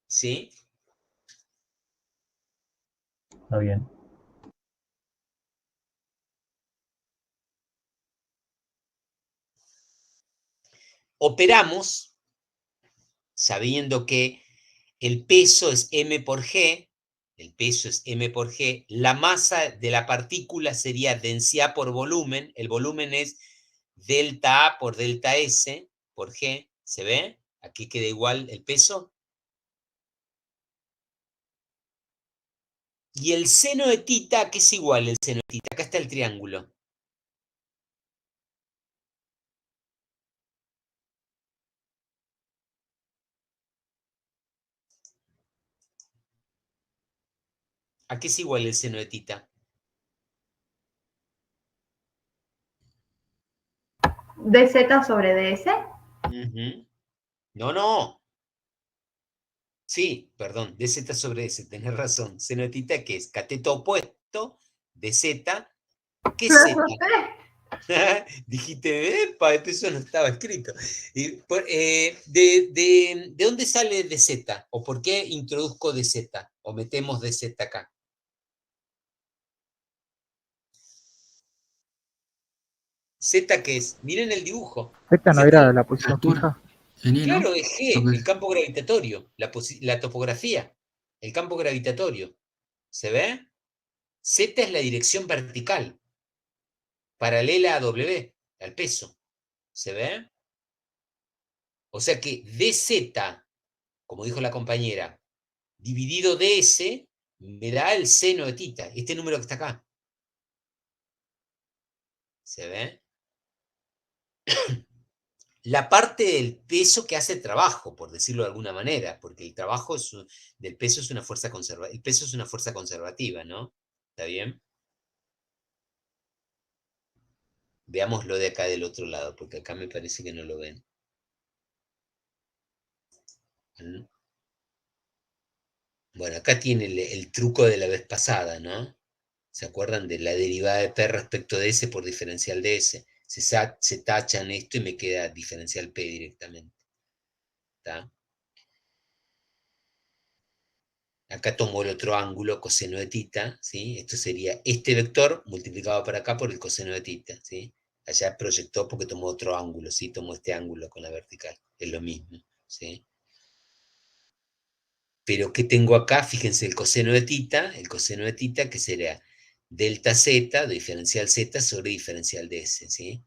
¿Sí? Está bien. Operamos sabiendo que el peso es m por g, el peso es m por g, la masa de la partícula sería densidad por volumen, el volumen es delta A por delta S por g, ¿se ve? Aquí queda igual el peso. Y el seno de tita, ¿qué es igual el seno de tita? Acá está el triángulo. ¿A qué es igual el seno de tita? ¿dz sobre ds? No, no. Sí, perdón, dz sobre s, tenés razón. Seno de tita, ¿qué es? Cateto opuesto de z. ¿Qué es z? Dijiste, epa, eso no estaba escrito. ¿De dónde sale dz? ¿O por qué introduzco dz? ¿O metemos dz acá? ¿Z qué es? Miren el dibujo. ¿Esta no Z era la posición fija? Claro, es G, el campo gravitatorio, la topografía, el campo gravitatorio. ¿Se ve? Z es la dirección vertical, paralela a W, al peso. ¿Se ve? O sea que dz, como dijo la compañera, dividido ds, me da el seno de tita, este número que está acá. ¿Se ve? La parte del peso que hace trabajo, por decirlo de alguna manera, porque el trabajo del peso es una fuerza conservativa, el peso es una fuerza conservativa, ¿no? ¿Está bien? Veámoslo de acá del otro lado, porque acá me parece que no lo ven. Bueno, acá tiene el truco de la vez pasada, ¿no? ¿Se acuerdan de la derivada de P respecto de S por diferencial de S? Se tachan esto y me queda diferencial P directamente. ¿Está? Acá tomo el otro ángulo, coseno de tita, ¿sí? Esto sería este vector multiplicado por acá por el coseno de tita, ¿sí? Allá proyectó porque tomó otro ángulo, ¿sí? Tomó este ángulo con la vertical, es lo mismo, ¿sí? Pero ¿qué tengo acá? Fíjense el coseno de tita, que sería delta z, diferencial z sobre diferencial de s, ¿sí?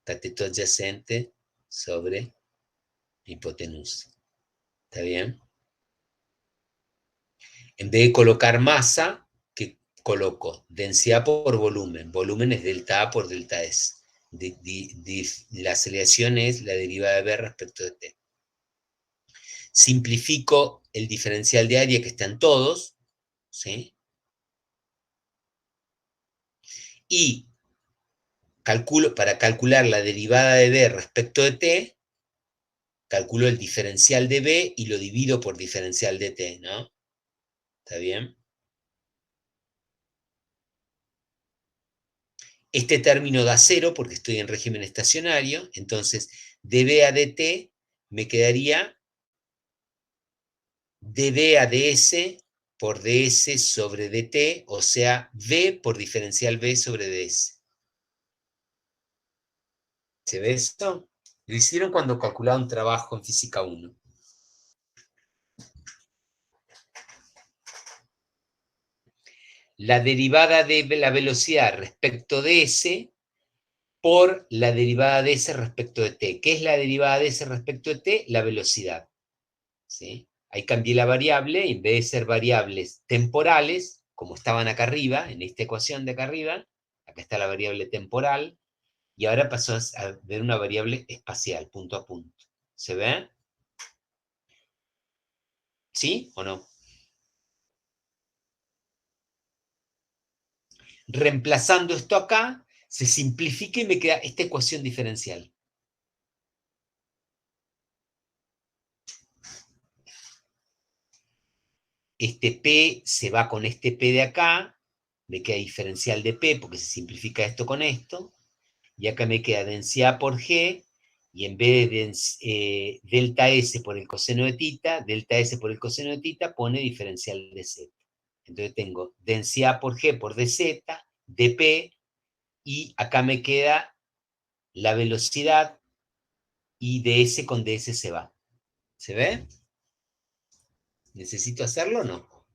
Cateto adyacente sobre hipotenusa. ¿Está bien? En vez de colocar masa, ¿qué coloco? Densidad por volumen. Volumen es delta A por delta S. La aceleración es la derivada de B respecto de T. Simplifico el diferencial de área que está en todos, ¿sí? Y para calcular la derivada de B respecto de T, calculo el diferencial de B y lo divido por diferencial de T, ¿no? ¿Está bien? Este término da 0 porque estoy en régimen estacionario, entonces dB a dt me quedaría dB a ds por ds sobre dt, o sea, V por diferencial V sobre ds. ¿Se ve esto? Lo hicieron cuando calculaban un trabajo en Física 1. La derivada de la velocidad respecto de S por la derivada de S respecto de T. ¿Qué es la derivada de S respecto de T? La velocidad. ¿Sí? Ahí cambié la variable, en vez de ser variables temporales, como estaban acá arriba, en esta ecuación de acá arriba, acá está la variable temporal, y ahora pasó a ver una variable espacial, punto a punto. ¿Se ve? ¿Sí o no? Reemplazando esto acá, se simplifica y me queda esta ecuación diferencial. Este P se va con este P de acá, me queda diferencial de P porque se simplifica esto con esto, y acá me queda densidad por G, y en vez de delta S por el coseno de tita, delta S por el coseno de tita pone diferencial de Z. Entonces tengo densidad por G por dz, dp, y acá me queda la velocidad, y ds con ds se va. ¿Se ve? ¿Necesito hacerlo o no?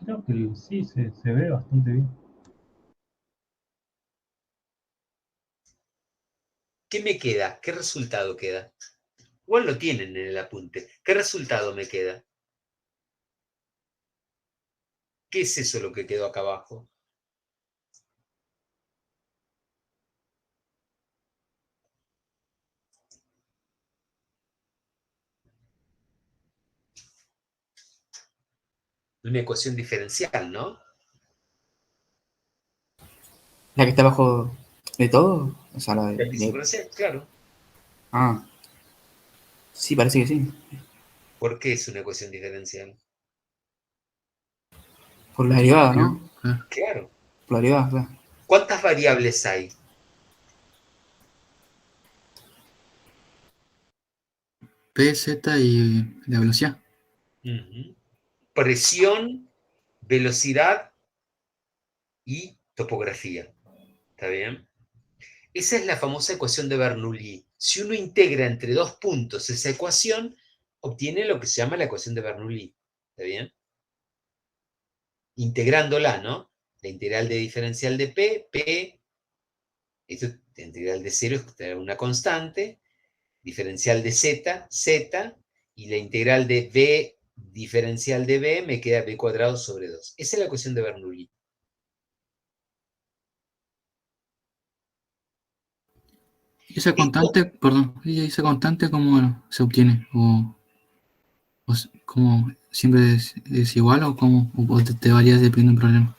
Creo que sí, se ve bastante bien. ¿Qué me queda? ¿Qué resultado queda? Igual lo tienen en el apunte. ¿Qué resultado me queda? ¿Qué es eso lo que quedó acá abajo? Una ecuación diferencial, ¿no? ¿La que está abajo de todo? O sea, la La diferencial, claro. Ah. Sí, parece que sí. ¿Por qué es una ecuación diferencial? Por la derivada, ¿no? Claro. Por la derivada, claro. ¿Cuántas variables hay? P, Z y la velocidad. Presión, velocidad y topografía. ¿Está bien? Esa es la famosa ecuación de Bernoulli. Si uno integra entre dos puntos esa ecuación, obtiene lo que se llama la ecuación de Bernoulli. ¿Está bien? Integrándola, ¿no? La integral de diferencial de P, esto, la integral de 0 es una constante, diferencial de Z, y la integral de B diferencial de B me queda B cuadrado sobre 2. Esa es la ecuación de Bernoulli. ¿Y esa constante, perdón, y esa constante cómo se obtiene? ¿O cómo siempre es igual o cómo o te varías dependiendo del problema?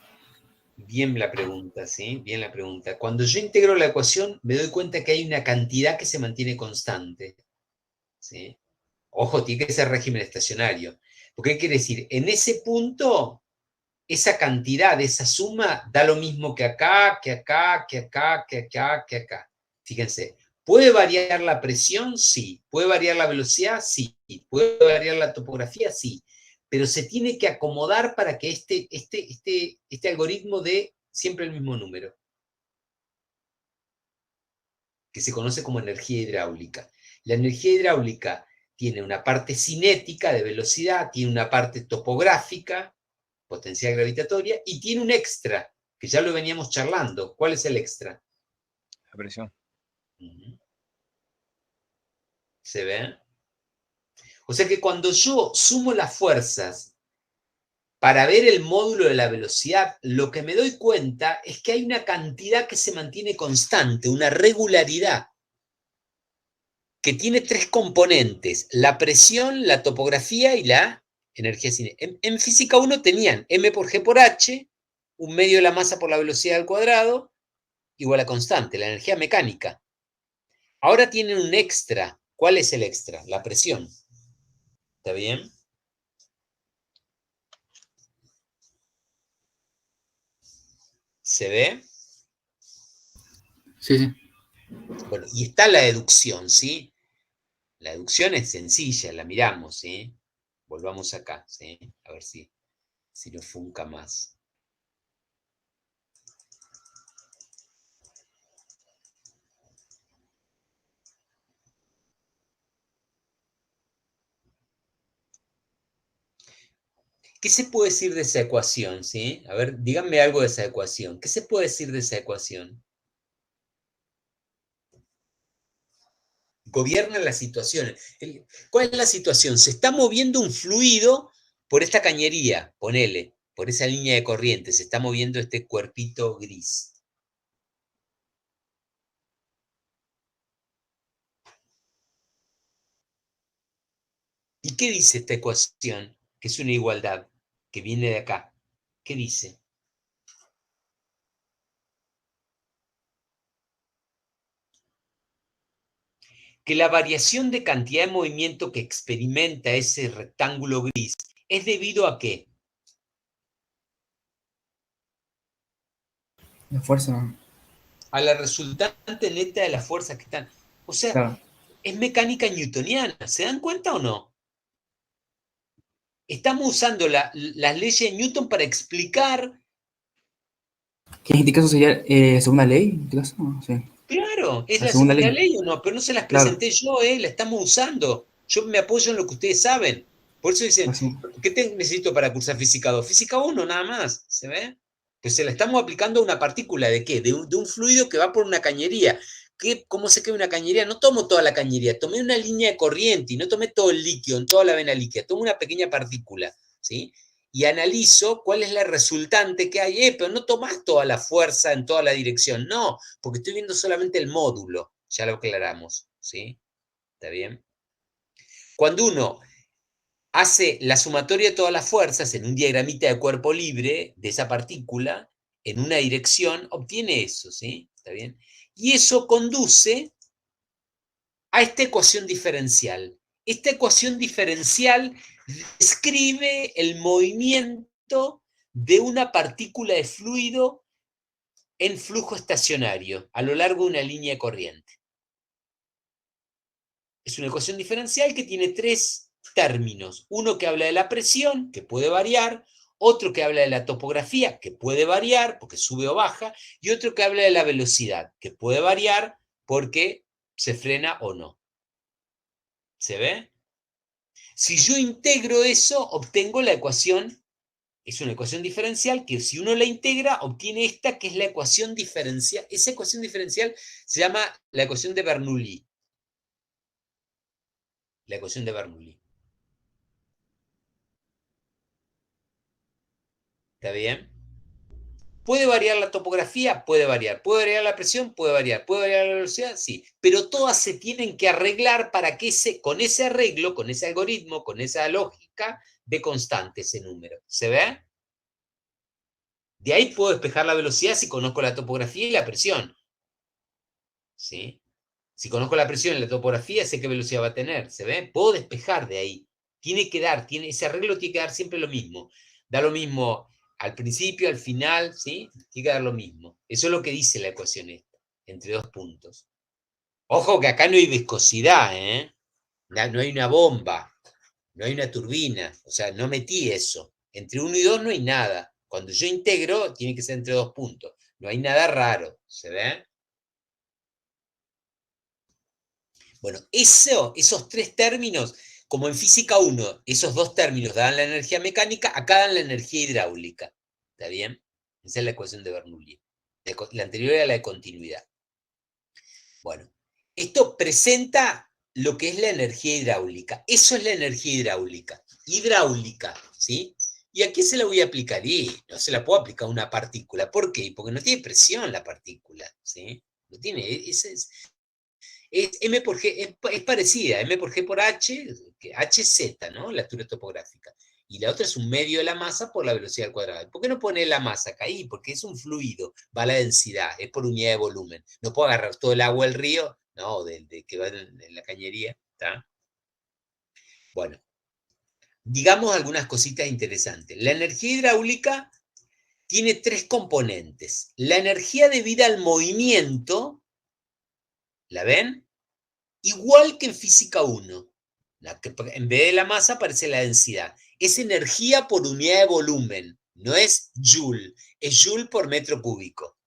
Bien la pregunta, ¿sí? Bien la pregunta. Cuando yo integro la ecuación, me doy cuenta que hay una cantidad que se mantiene constante, ¿sí? Ojo, tiene que ser régimen estacionario. Porque ¿qué quiere decir? En ese punto, esa cantidad, esa suma, da lo mismo que acá, que acá, que acá, que acá, que acá. Fíjense, ¿puede variar la presión? Sí. ¿Puede variar la velocidad? Sí. ¿Puede variar la topografía? Sí. Pero se tiene que acomodar para que este algoritmo dé siempre el mismo número, que se conoce como energía hidráulica. La energía hidráulica tiene una parte cinética de velocidad, tiene una parte topográfica, potencial gravitatoria, y tiene un extra, que ya lo veníamos charlando. ¿Cuál es el extra? La presión. ¿Se ve? O sea que cuando yo sumo las fuerzas para ver el módulo de la velocidad, lo que me doy cuenta es que hay una cantidad que se mantiene constante, una regularidad, que tiene tres componentes: la presión, la topografía y la energía cinética. En física 1 tenían m por g por h, un medio de la masa por la velocidad al cuadrado, igual a constante, la energía mecánica. Ahora tienen un extra. ¿Cuál es el extra? La presión. ¿Está bien? ¿Se ve? Sí, sí. Bueno, y está la deducción, ¿sí? La deducción es sencilla, la miramos, ¿sí? Volvamos acá, ¿sí? A ver si nos funca más. ¿Qué se puede decir de esa ecuación, sí? A ver, díganme algo de esa ecuación. ¿Qué se puede decir de esa ecuación? Gobierna las situaciones. ¿Cuál es la situación? Se está moviendo un fluido por esta cañería, ponele, por esa línea de corriente, se está moviendo este cuerpito gris. ¿Y qué dice esta ecuación? Que es una igualdad, que viene de acá. ¿Qué dice? Que la variación de cantidad de movimiento que experimenta ese rectángulo gris es debido ¿a qué? La fuerza. A la resultante neta de las fuerzas que están. O sea, Claro. es mecánica newtoniana. ¿Se dan cuenta o no? Estamos usando las leyes de Newton para explicar. Que en este caso sería segunda ley, en este caso, sí. Claro, es La la segunda segunda ley. ley o no, pero no se las Claro. presenté yo, la estamos usando. Yo me apoyo en lo que ustedes saben. Por eso dicen, Así. ¿qué necesito para cursar física 2? Física 1 nada más, ¿se ve? Pues se la estamos aplicando a una partícula, ¿de qué? De un fluido que va por una cañería. ¿Cómo se queda una cañería? No tomo toda la cañería, tomé una línea de corriente y no tomé todo el líquido, en toda la vena líquida, tomo una pequeña partícula, ¿sí? Y analizo cuál es la resultante que hay. Pero no tomás toda la fuerza en toda la dirección, no, porque estoy viendo solamente el módulo, ya lo aclaramos, ¿sí? ¿Está bien? Cuando uno hace la sumatoria de todas las fuerzas en un diagramita de cuerpo libre de esa partícula, en una dirección, obtiene eso, ¿sí? ¿Está bien? Y eso conduce a esta ecuación diferencial. Esta ecuación diferencial describe el movimiento de una partícula de fluido en flujo estacionario a lo largo de una línea de corriente. Es una ecuación diferencial que tiene tres términos. Uno que habla de la presión, que puede variar, otro que habla de la topografía, que puede variar porque sube o baja, y otro que habla de la velocidad, que puede variar porque se frena o no. ¿Se ve? Si yo integro eso, obtengo la ecuación. Es una ecuación diferencial que si uno la integra, obtiene esta que es la ecuación diferencial. Esa ecuación diferencial se llama la ecuación de Bernoulli. La ecuación de Bernoulli. ¿Está bien? ¿Puede variar la topografía? Puede variar. ¿Puede variar la presión? Puede variar. ¿Puede variar la velocidad? Sí. Pero todas se tienen que arreglar para que con ese arreglo, con ese algoritmo, con esa lógica, dé constante ese número. ¿Se ve? De ahí puedo despejar la velocidad si conozco la topografía y la presión. ¿Sí? Si conozco la presión y la topografía, sé qué velocidad va a tener. ¿Se ve? Puedo despejar de ahí. Tiene que dar, ese arreglo tiene que dar siempre lo mismo. Da lo mismo al principio, al final, ¿sí? Tiene que dar lo mismo. Eso es lo que dice la ecuación esta, entre dos puntos. Ojo que acá no hay viscosidad, ¿eh? No hay una bomba, no hay una turbina. O sea, no metí eso. Entre 1 y 2 no hay nada. Cuando yo integro, tiene que ser entre dos puntos. No hay nada raro. ¿Se ve? Bueno, esos tres términos, como en física 1, esos dos términos dan la energía mecánica, acá dan la energía hidráulica. ¿Está bien? Esa es la ecuación de Bernoulli. La anterior era la de continuidad. Bueno, esto presenta lo que es la energía hidráulica. Eso es la energía hidráulica. Hidráulica, ¿sí? ¿Y a qué se la voy a aplicar? Y no se la puedo aplicar a una partícula. ¿Por qué? Porque no tiene presión la partícula, ¿sí? No tiene, es M por G, es parecida, M por G por H, que H es Z, ¿no? La altura topográfica. Y la otra es un medio de la masa por la velocidad al cuadrado. ¿Por qué no pone la masa acá? Ahí, porque es un fluido, va a la densidad, es por unidad de volumen. No puedo agarrar todo el agua del río, no, de que va en la cañería, ¿está? Bueno, digamos algunas cositas interesantes. La energía hidráulica tiene tres componentes. La energía debida al movimiento, ¿la ven? Igual que en física 1. En vez de la masa aparece la densidad. Es energía por unidad de volumen, no es joule, es joule por metro cúbico.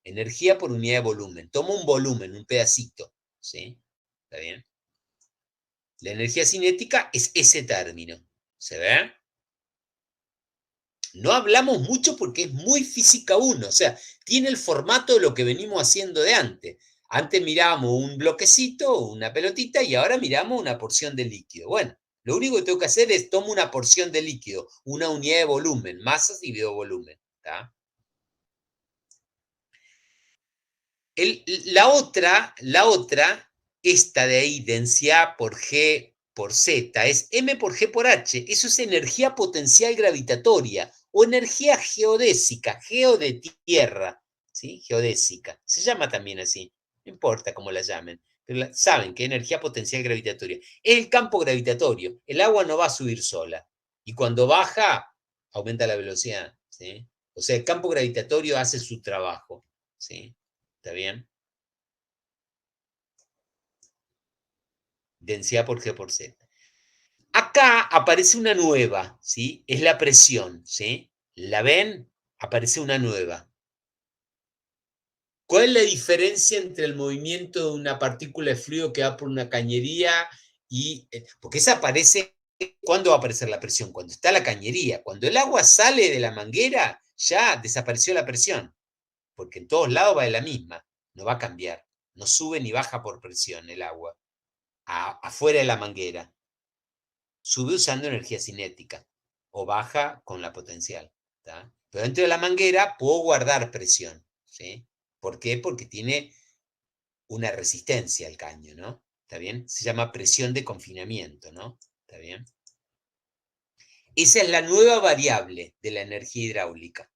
Energía por unidad de volumen. Tomo un volumen, un pedacito, ¿sí? ¿Está bien? La energía cinética es ese término, ¿se ve? No hablamos mucho porque es muy física 1, o sea, tiene el formato de lo que venimos haciendo de antes. Antes mirábamos un bloquecito, una pelotita, y ahora miramos una porción de líquido. Bueno, lo único que tengo que hacer es tomo una porción de líquido, una unidad de volumen, masas dividido volumen. ¿Tá? La otra, esta de ahí, densidad por G por Z, es M por G por H. Eso es energía potencial gravitatoria o energía geodésica, geo de tierra, ¿sí? Geodésica. Se llama también así. No importa cómo la llamen, pero saben que energía potencial gravitatoria. Es el campo gravitatorio. El agua no va a subir sola. Y cuando baja, aumenta la velocidad, ¿sí? O sea, el campo gravitatorio hace su trabajo, ¿sí? ¿Está bien? Densidad por G por Z. Acá aparece una nueva, ¿sí? Es la presión, ¿sí? ¿La ven? Aparece una nueva. ¿Cuál es la diferencia entre el movimiento de una partícula de fluido que va por una cañería y... Porque esa aparece... ¿Cuándo va a aparecer la presión? Cuando está la cañería. Cuando el agua sale de la manguera, ya desapareció la presión. Porque en todos lados va de la misma. No va a cambiar. No sube ni baja por presión el agua. Afuera de la manguera. Sube usando energía cinética. O baja con la potencial. ¿Tá? Pero dentro de la manguera puedo guardar presión. ¿Sí? ¿Por qué? Porque tiene una resistencia al caño, ¿no? ¿Está bien? Se llama presión de confinamiento, ¿no? ¿Está bien? Esa es la nueva variable de la energía hidráulica.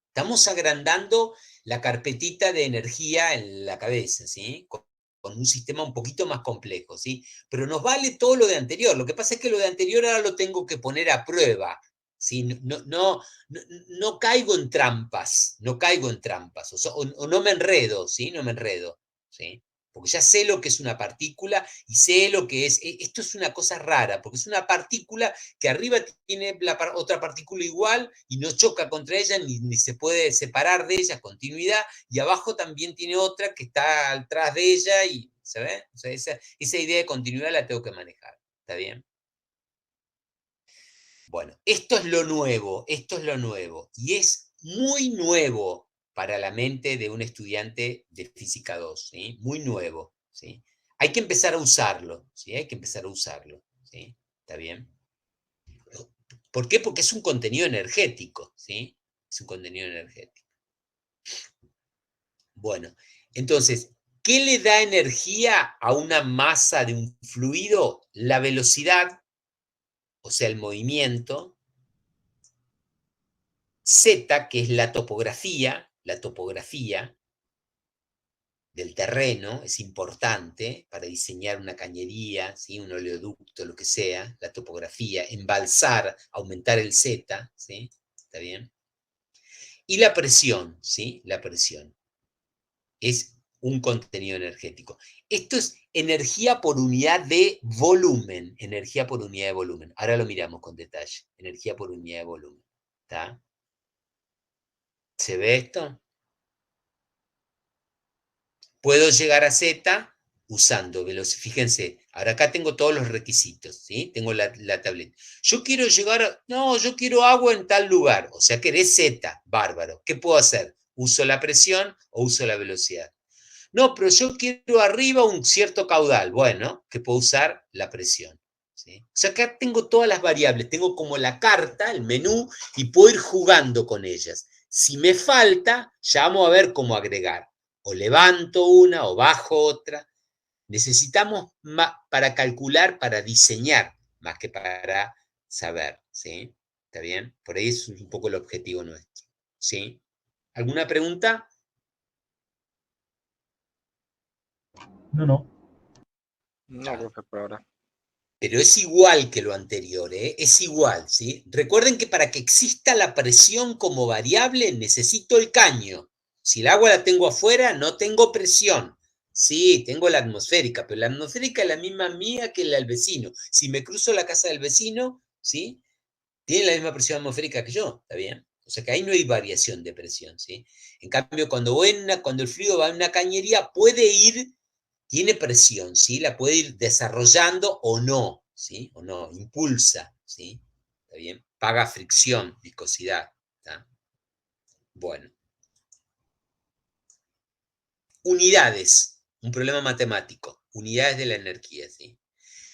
Estamos agrandando la carpetita de energía en la cabeza, ¿sí? Con un sistema un poquito más complejo, ¿sí? Pero nos vale todo lo de anterior. Lo que pasa es que lo de anterior ahora lo tengo que poner a prueba, ¿sí? No caigo en trampas, no caigo en trampas, o no me enredo, ¿sí? No me enredo, ¿sí? Porque ya sé lo que es una partícula y sé lo que es... Esto es una cosa rara, porque es una partícula que arriba tiene otra partícula igual y no choca contra ella ni se puede separar de ella, continuidad, y abajo también tiene otra que está atrás de ella y, ¿sabes? O sea, esa idea de continuidad la tengo que manejar, ¿está bien? Bueno, esto es lo nuevo, y es muy nuevo para la mente de un estudiante de Física 2, ¿sí? Muy nuevo, ¿sí? Hay que empezar a usarlo, ¿sí? Hay que empezar a usarlo, ¿sí? ¿Está bien? ¿Por qué? Porque es un contenido energético, ¿sí? Es un contenido energético. Bueno, entonces, ¿qué le da energía a una masa de un fluido? La velocidad, o sea, el movimiento. Z, que es la topografía del terreno, es importante para diseñar una cañería, ¿sí? Un oleoducto, lo que sea, la topografía, embalsar, aumentar el Z, ¿sí? ¿Está bien? Y la presión, ¿sí? La presión. Es un contenido energético. Esto es energía por unidad de volumen, energía por unidad de volumen. Ahora lo miramos con detalle, energía por unidad de volumen, ¿está? ¿Se ve esto? Puedo llegar a Z usando velocidad. Fíjense, ahora acá tengo todos los requisitos, ¿sí? Tengo la tableta. Yo quiero llegar, no, yo quiero agua en tal lugar. O sea, querés Z, bárbaro. ¿Qué puedo hacer? ¿Uso la presión o uso la velocidad? No, pero yo quiero arriba un cierto caudal. Bueno, que puedo usar la presión. ¿Sí? O sea, acá tengo todas las variables, tengo como la carta, el menú, y puedo ir jugando con ellas. Si me falta, ya vamos a ver cómo agregar. O levanto una o bajo otra. Necesitamos más para calcular, para diseñar, más que para saber. ¿Sí? ¿Está bien? Por ahí es un poco el objetivo nuestro. ¿Sí? ¿Alguna pregunta? No. No, profe, por ahora. Pero es igual que lo anterior, ¿eh? Es igual, ¿sí? Recuerden que para que exista la presión como variable necesito el caño. Si el agua la tengo afuera, no tengo presión. Sí, tengo la atmosférica, pero la atmosférica es la misma mía que la del vecino. Si me cruzo la casa del vecino, ¿sí? Tiene la misma presión atmosférica que yo, ¿está bien? O sea que ahí no hay variación de presión, ¿sí? En cambio, cuando el fluido va en una cañería, puede ir, tiene presión, ¿sí? La puede ir desarrollando o no, ¿sí? O no, impulsa, ¿sí? ¿Está bien? Paga fricción, viscosidad, ¿está? Bueno. Unidades, un problema matemático, unidades de la energía, ¿sí?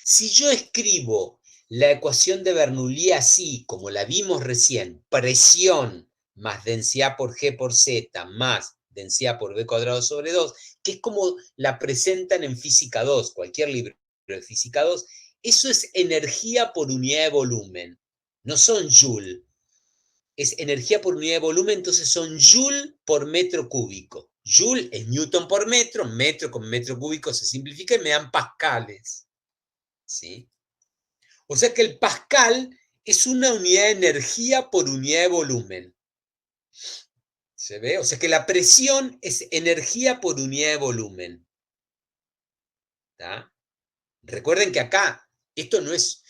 Si yo escribo la ecuación de Bernoulli así, como la vimos recién, presión más densidad por G por Z más densidad por B cuadrado sobre 2, que es como la presentan en Física 2, cualquier libro de Física 2, eso es energía por unidad de volumen, no son joule. Es energía por unidad de volumen, entonces son joule por metro cúbico. Joule es newton por metro, metro con metro cúbico se simplifica y me dan pascales. ¿Sí? O sea que el pascal es una unidad de energía por unidad de volumen. ¿Se ve? O sea que la presión es energía por unidad de volumen. ¿Está? Recuerden que acá esto no es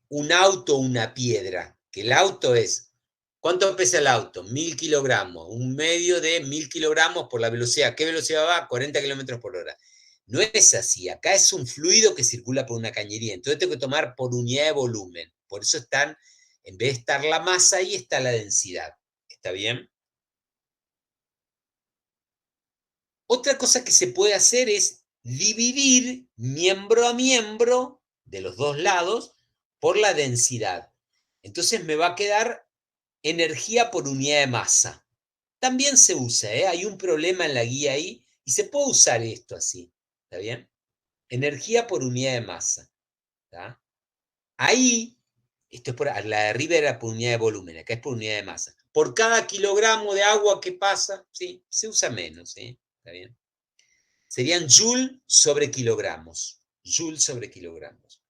un auto o una piedra, que el auto es, ¿cuánto pesa el auto? 1000 kilogramos, un medio de 1000 kilogramos por la velocidad. ¿Qué velocidad va? 40 kilómetros por hora. No es así, acá es un fluido que circula por una cañería, entonces tengo que tomar por unidad de volumen. Por eso están, en vez de estar la masa ahí, está la densidad. ¿Está bien? Otra cosa que se puede hacer es dividir miembro a miembro de los dos lados por la densidad. Entonces me va a quedar energía por unidad de masa. También se usa, ¿eh? Hay un problema en la guía ahí y se puede usar esto así. ¿Está bien? Energía por unidad de masa. ¿Está? Ahí, esto es por, la de arriba era por unidad de volumen, acá es por unidad de masa. Por cada kilogramo de agua que pasa, ¿sí? Se usa menos, ¿sí? ¿Está bien? Serían joule sobre kilogramos. Joule sobre kilogramos.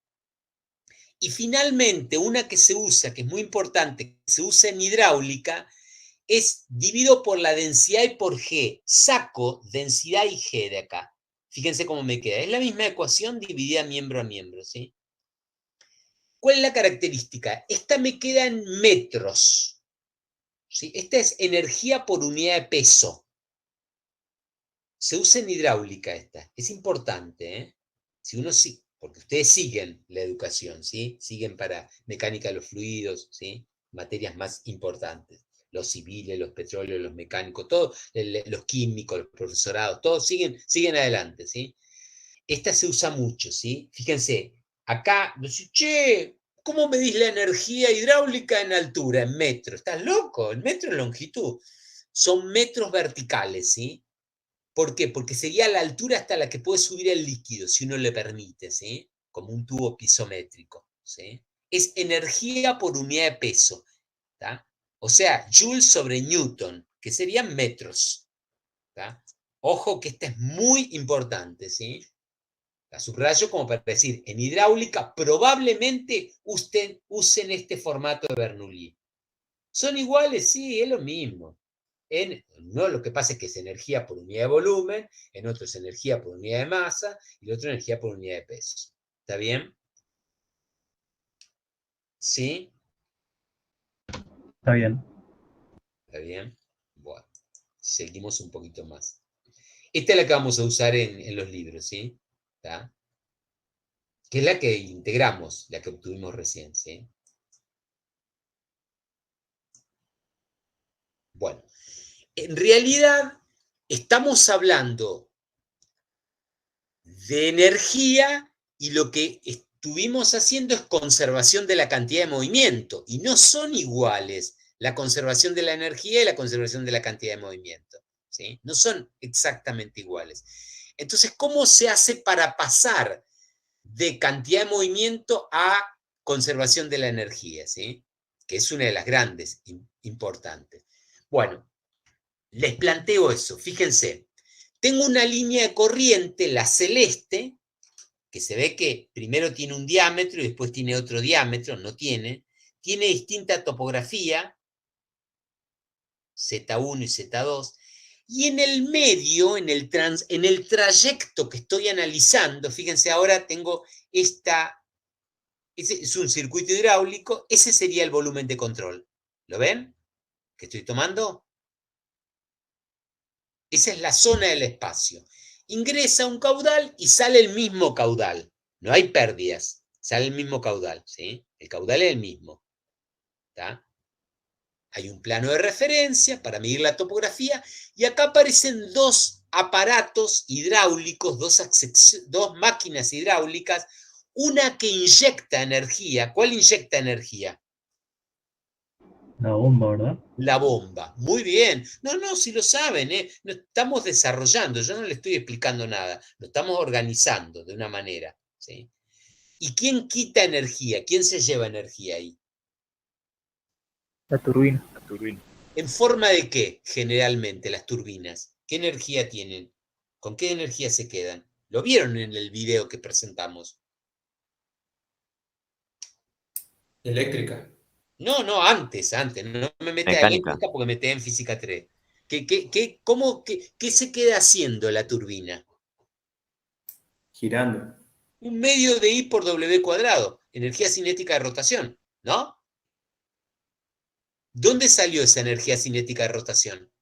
Y finalmente, una que se usa, que es muy importante, que se usa en hidráulica, es divido por la densidad y por G. Saco densidad y G de acá. Fíjense cómo me queda. Es la misma ecuación dividida miembro a miembro, ¿sí? ¿Cuál es la característica? Esta me queda en metros. ¿Sí? Esta es energía por unidad de peso. Se usa en hidráulica esta. Es importante, ¿eh? Si uno sí, porque ustedes siguen la educación, ¿sí? Siguen para mecánica de los fluidos, ¿sí? Materias más importantes. Los civiles, los petróleos, los mecánicos, todos, los químicos, los profesorados, todos siguen adelante, ¿sí? Esta se usa mucho, ¿sí? Fíjense, acá, che, ¿cómo medís la energía hidráulica en altura, en metro? ¿Estás loco? El metro en longitud. Son metros verticales, ¿sí? ¿Por qué? Porque sería la altura hasta la que puede subir el líquido, si uno le permite, ¿sí? Como un tubo pisométrico, ¿sí? Es energía por unidad de peso, ¿tá? O sea, joule sobre newton, que serían metros, ¿tá? Ojo que esta es muy importante, ¿sí? La subrayo como para decir, en hidráulica probablemente usen este formato de Bernoulli. ¿Son iguales? Sí, es lo mismo. No, lo que pasa es que es energía por unidad de volumen, en otro es energía por unidad de masa, y el otro energía por unidad de peso. ¿Está bien? ¿Sí? Está bien. ¿Está bien? Bueno, seguimos un poquito más. Esta es la que vamos a usar en los libros, ¿sí? ¿Está? Que es la que integramos, la que obtuvimos recién, ¿sí? Bueno, en realidad estamos hablando de energía y lo que estuvimos haciendo es conservación de la cantidad de movimiento, y no son iguales la conservación de la energía y la conservación de la cantidad de movimiento, ¿sí? No son exactamente iguales. Entonces, ¿cómo se hace para pasar de cantidad de movimiento a conservación de la energía, ¿sí? Que es una de las grandes importantes? Bueno, les planteo eso, fíjense. Tengo una línea de corriente, la celeste, que se ve que primero tiene un diámetro y después tiene otro diámetro, no tiene distinta topografía, Z1 y Z2, y en el medio, en el trayecto que estoy analizando, fíjense, ahora tengo ese es un circuito hidráulico, ese sería el volumen de control. ¿Lo ven? ¿Que estoy tomando? Esa es la zona del espacio. Ingresa un caudal y sale el mismo caudal. No hay pérdidas, sale el mismo caudal, ¿sí? El caudal es el mismo. ¿Está? Hay un plano de referencia para medir la topografía y acá aparecen dos aparatos hidráulicos, dos máquinas hidráulicas, una que inyecta energía. ¿Cuál inyecta energía? La bomba, ¿verdad? La bomba. Muy bien. No, si lo saben, ¿eh? No estamos desarrollando, yo no le estoy explicando nada, lo estamos organizando de una manera, ¿sí? ¿Y quién quita energía? ¿Quién se lleva energía ahí? La turbina. ¿En forma de qué, generalmente, las turbinas? ¿Qué energía tienen? ¿Con qué energía se quedan? ¿Lo vieron en el video que presentamos? Eléctrica. No, antes, no me meta a Mecánica. eléctrica porque me meté en física 3. ¿Qué se queda haciendo la turbina? Girando. Un medio de I por W cuadrado, energía cinética de rotación, ¿no? ¿Dónde salió esa energía cinética de rotación?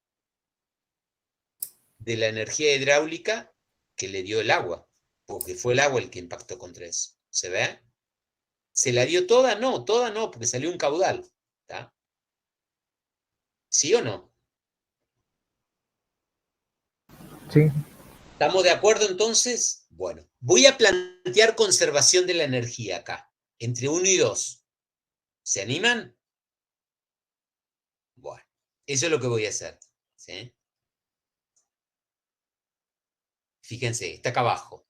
De la energía hidráulica que le dio el agua, porque fue el agua el que impactó contra eso. ¿Se ve? ¿Se la dio toda? No, porque salió un caudal. ¿Está? ¿Sí o no? Sí. ¿Estamos de acuerdo entonces? Bueno, voy a plantear conservación de la energía acá, entre 1 y 2. ¿Se animan? Bueno, eso es lo que voy a hacer, ¿sí? Fíjense, está acá abajo.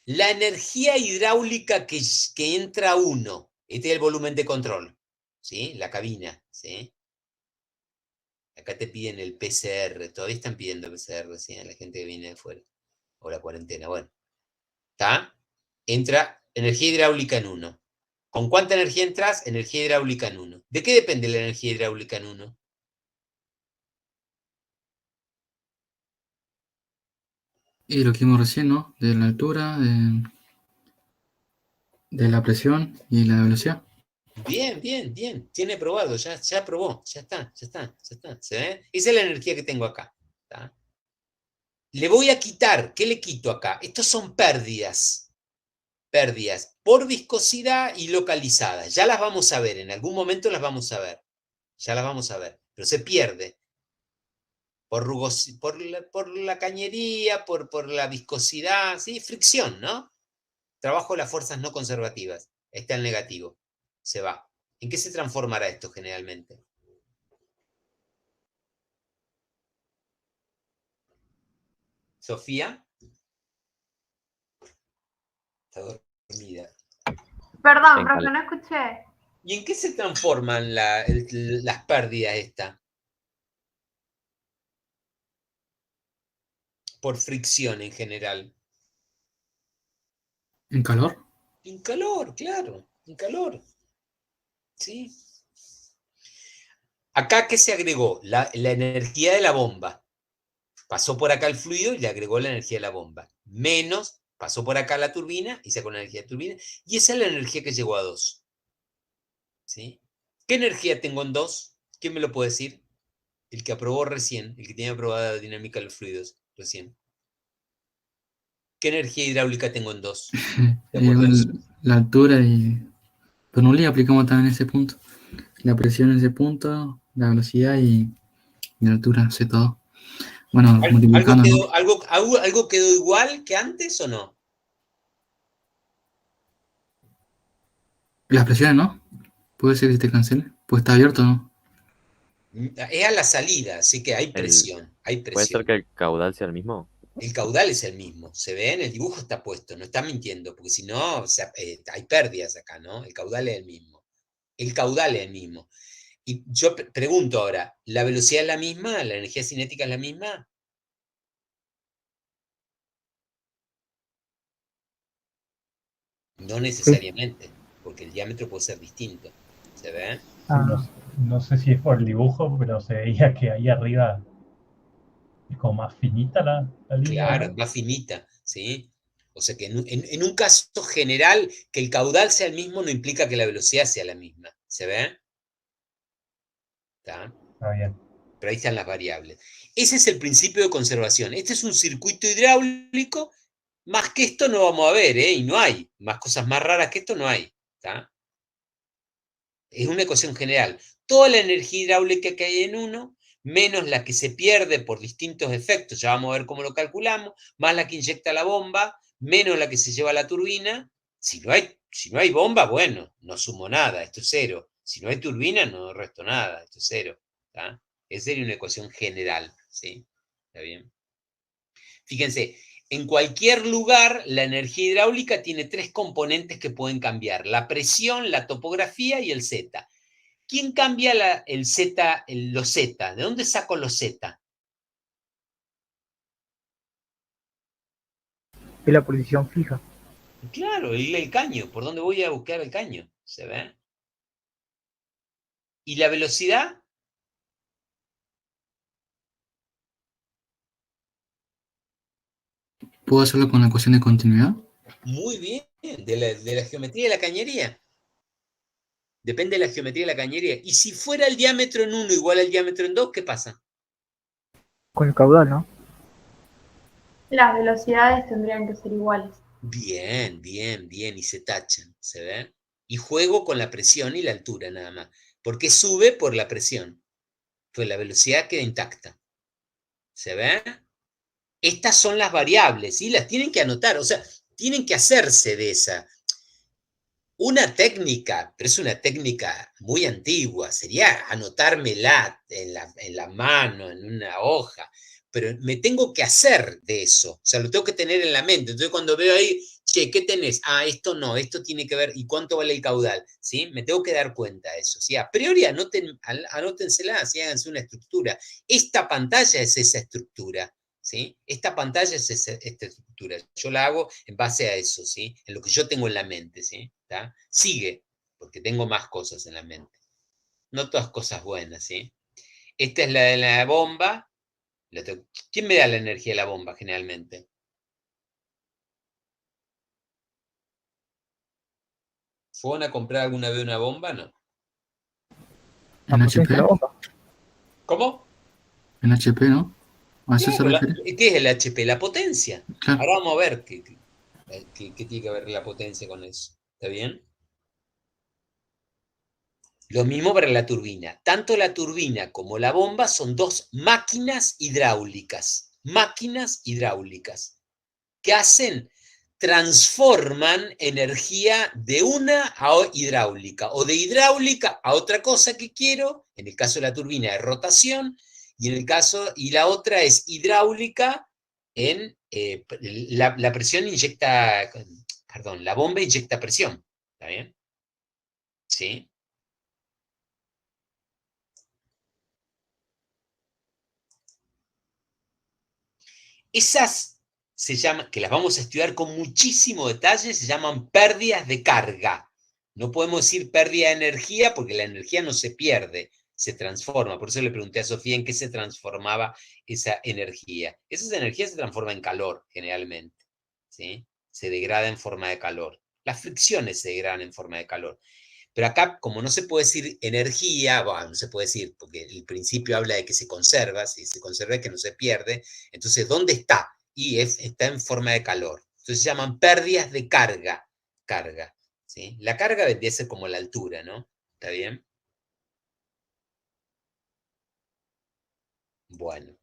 La energía hidráulica que entra a 1, este es el volumen de control, ¿sí? La cabina, ¿sí? Acá te piden el PCR, todavía están pidiendo PCR, ¿sí? A la gente que viene de fuera, o la cuarentena, bueno. ¿Está? Entra energía hidráulica en 1. ¿Con cuánta energía entras? Energía hidráulica en 1. ¿De qué depende la energía hidráulica en 1? Y lo que vimos recién, ¿no? De la altura, de la presión y la velocidad. Bien. Tiene probado, ya probó, ya está. ¿Se ve? Esa es la energía que tengo acá. ¿Está? Le voy a quitar, ¿qué le quito acá? Estos son pérdidas. Pérdidas por viscosidad y localizadas. Ya las vamos a ver, en algún momento las vamos a ver. Ya las vamos a ver, pero se pierde. Por la cañería, por la viscosidad, ¿sí? Fricción, ¿no? Trabajo de las fuerzas no conservativas. Ahí está el negativo. Se va. ¿En qué se transformará esto generalmente? ¿Sofía? Está dormida. Perdón, profe, no escuché. ¿Y en qué se transforman las pérdidas estas? Por fricción en general. ¿En calor? En calor, claro, en calor. ¿Sí? Acá, ¿qué se agregó? La energía de la bomba. Pasó por acá el fluido y le agregó la energía de la bomba. Menos, pasó por acá la turbina y sacó la energía de turbina. Y esa es la energía que llegó a 2. ¿Sí? ¿Qué energía tengo en 2? ¿Quién me lo puede decir? El que aprobó recién, el que tiene aprobada la dinámica de los fluidos recién. ¿Qué energía hidráulica tengo en 2? La altura y... Pero no le aplicamos también ese punto. La presión en ese punto, la velocidad y la altura, sé todo. Bueno, multiplicando, ¿no? ¿Algo quedó igual que antes o no? Las presiones, ¿no? Puede ser que te cancele. Pues está abierto, ¿no? Es a la salida, así que hay presión, hay ¿Puede ser presión. que el caudal sea el mismo? El caudal es el mismo, se ve en el dibujo, está puesto, no está mintiendo, porque si no, hay pérdidas acá, ¿no? El caudal es el mismo. El caudal es el mismo. Y yo pregunto ahora, ¿la velocidad es la misma? ¿La energía cinética es la misma? No necesariamente, porque el diámetro puede ser distinto. ¿Se ve? No sé si es por el dibujo, pero se veía que ahí arriba es como más finita la línea. Claro, es más finita, ¿sí? O sea que en un caso general, que el caudal sea el mismo no implica que la velocidad sea la misma. ¿Se ve? ¿Está? Está bien. Pero ahí están las variables. Ese es el principio de conservación. Este es un circuito hidráulico. Más que esto no vamos a ver, ¿eh? Y no hay. Más cosas más raras que esto no hay. ¿Está? Es una ecuación general. Toda la energía hidráulica que hay en uno, menos la que se pierde por distintos efectos, ya vamos a ver cómo lo calculamos, más la que inyecta la bomba, menos la que se lleva a la turbina. Si no hay bomba, bueno, no sumo nada, esto es cero. Si no hay turbina, no resto nada, esto es cero. ¿Está? Esa sería una ecuación general. ¿Sí? ¿Está bien? Fíjense, en cualquier lugar la energía hidráulica tiene tres componentes que pueden cambiar: la presión, la topografía y el Z. ¿Quién cambia el Z, los Z? ¿De dónde saco los Z? Es la posición fija. Claro, el caño. ¿Por dónde voy a buscar el caño? ¿Se ve? ¿Y la velocidad? ¿Puedo hacerlo con la ecuación de continuidad? Muy bien, de la geometría de la cañería. Depende de la geometría de la cañería. Y si fuera el diámetro en 1 igual al diámetro en 2, ¿qué pasa? Con el caudal, ¿no? Las velocidades tendrían que ser iguales. Bien, bien, bien. Y se tachan, ¿se ve? Y juego con la presión y la altura nada más. Porque sube por la presión. Pues la velocidad queda intacta. ¿Se ve? Estas son las variables, ¿sí? Las tienen que anotar, o sea, tienen que hacerse de esa. Una técnica, pero es una técnica muy antigua, sería anotármela en la mano, en una hoja, pero me tengo que hacer de eso, o sea, lo tengo que tener en la mente. Entonces cuando veo ahí, che, ¿qué tenés? Ah, esto no, esto tiene que ver, ¿y cuánto vale el caudal? ¿Sí? Me tengo que dar cuenta de eso, ¿sí? A priori anótensela, así háganse una estructura. Esta pantalla es esa estructura, ¿sí? Esta pantalla es esta estructura. Yo la hago en base a eso, ¿sí? En lo que yo tengo en la mente, ¿sí? ¿Está? Sigue, porque tengo más cosas en la mente. No todas cosas buenas, ¿sí? Esta es la de la bomba. ¿Quién me da la energía de la bomba generalmente? ¿Fueron a comprar alguna vez una bomba? No. ¿En HP? ¿Cómo? En HP, ¿no? ¿A eso se Claro, refiere? ¿qué es el HP? La potencia. Claro. Ahora vamos a ver qué tiene que ver la potencia con eso. ¿Está bien? Lo mismo para la turbina. Tanto la turbina como la bomba son dos máquinas hidráulicas. Máquinas hidráulicas. ¿Qué hacen? Transforman energía de una a hidráulica o de hidráulica a otra cosa que quiero. En el caso de la turbina es rotación y la otra es hidráulica en la presión inyecta, perdón, la bomba inyecta presión. ¿Está bien? ¿Sí? Esas se llaman, que las vamos a estudiar con muchísimo detalle, se llaman pérdidas de carga. No podemos decir pérdida de energía porque la energía no se pierde, se transforma. Por eso le pregunté a Sofía en qué se transformaba esa energía. Esa energía se transforma en calor, generalmente. ¿Sí? Se degrada en forma de calor. Las fricciones se degradan en forma de calor. Pero acá, como no se puede decir energía, bueno, no se puede decir, porque el principio habla de que se conserva, si se conserva es que no se pierde. Entonces, ¿dónde está? Y está en forma de calor. Entonces se llaman pérdidas de carga. ¿Sí? La carga vendría a ser como la altura, ¿no? ¿Está bien? Bueno.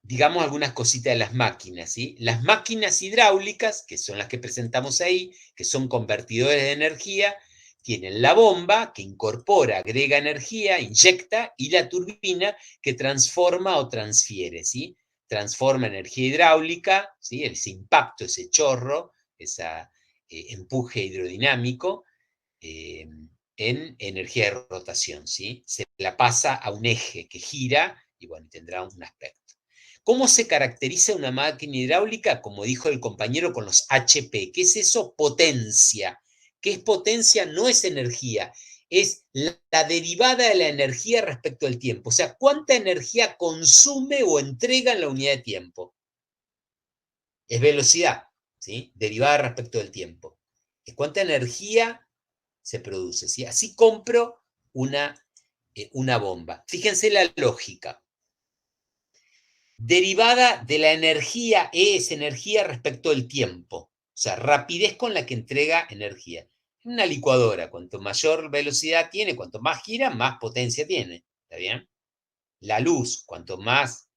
digamos algunas cositas de las máquinas, ¿sí? Las máquinas hidráulicas, que son las que presentamos ahí, que son convertidores de energía, tienen la bomba que incorpora, agrega energía, inyecta, y la turbina que transforma o transfiere, ¿sí? Transforma energía hidráulica, ¿sí? Ese impacto, ese chorro, ese empuje hidrodinámico, en energía de rotación, ¿sí? Se la pasa a un eje que gira y, bueno, tendrá un aspecto. ¿Cómo se caracteriza una máquina hidráulica? Como dijo el compañero, con los HP. ¿Qué es eso? Potencia. ¿Qué es potencia? No es energía, es la derivada de la energía respecto al tiempo. O sea, ¿cuánta energía consume o entrega en la unidad de tiempo? Es velocidad, ¿sí? Derivada respecto del tiempo. Es cuánta energía se produce, ¿sí? Así compro una bomba. Fíjense la lógica. Derivada de la energía es energía respecto al tiempo. O sea, rapidez con la que entrega energía. Una licuadora, cuanto mayor velocidad tiene, cuanto más gira, más potencia tiene. ¿Está bien? La luz, cuanto más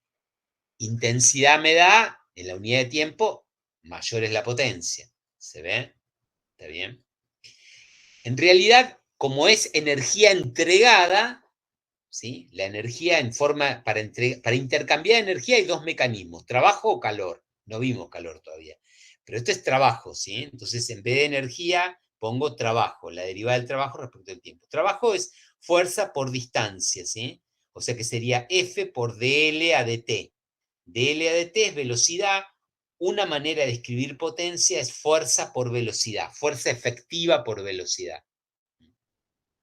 intensidad me da en la unidad de tiempo, mayor es la potencia. ¿Se ve? ¿Está bien? En realidad, como es energía entregada, ¿sí? La energía en forma, para intercambiar energía hay dos mecanismos, trabajo o calor. No vimos calor todavía. Pero esto es trabajo, ¿sí? Entonces, en vez de energía, pongo trabajo, la derivada del trabajo respecto al tiempo. Trabajo es fuerza por distancia, ¿sí? O sea que sería F por dL a dt. dL a dt es velocidad. Una manera de escribir potencia es fuerza por velocidad, fuerza efectiva por velocidad.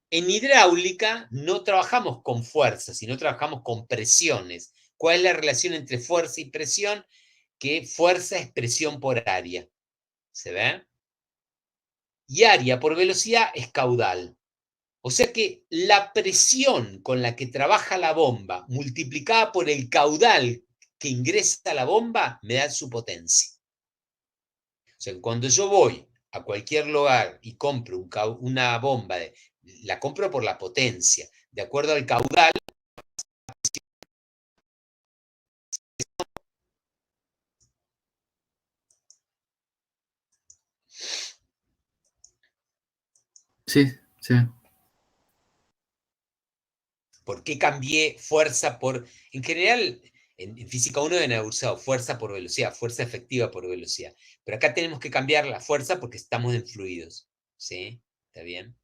En hidráulica no trabajamos con fuerza, sino trabajamos con presiones. ¿Cuál es la relación entre fuerza y presión? Que fuerza es presión por área. ¿Se ve? Y área por velocidad es caudal. O sea que la presión con la que trabaja la bomba multiplicada por el caudal que ingresa a la bomba me da su potencia. O sea, cuando yo voy a cualquier lugar y compro una bomba, la compro por la potencia, de acuerdo al caudal. Sí, sí. ¿Por qué cambié fuerza por...? En general, en física 1 deben haber usado fuerza por velocidad, fuerza efectiva por velocidad. Pero acá tenemos que cambiar la fuerza porque estamos en fluidos. ¿Sí? ¿Está bien?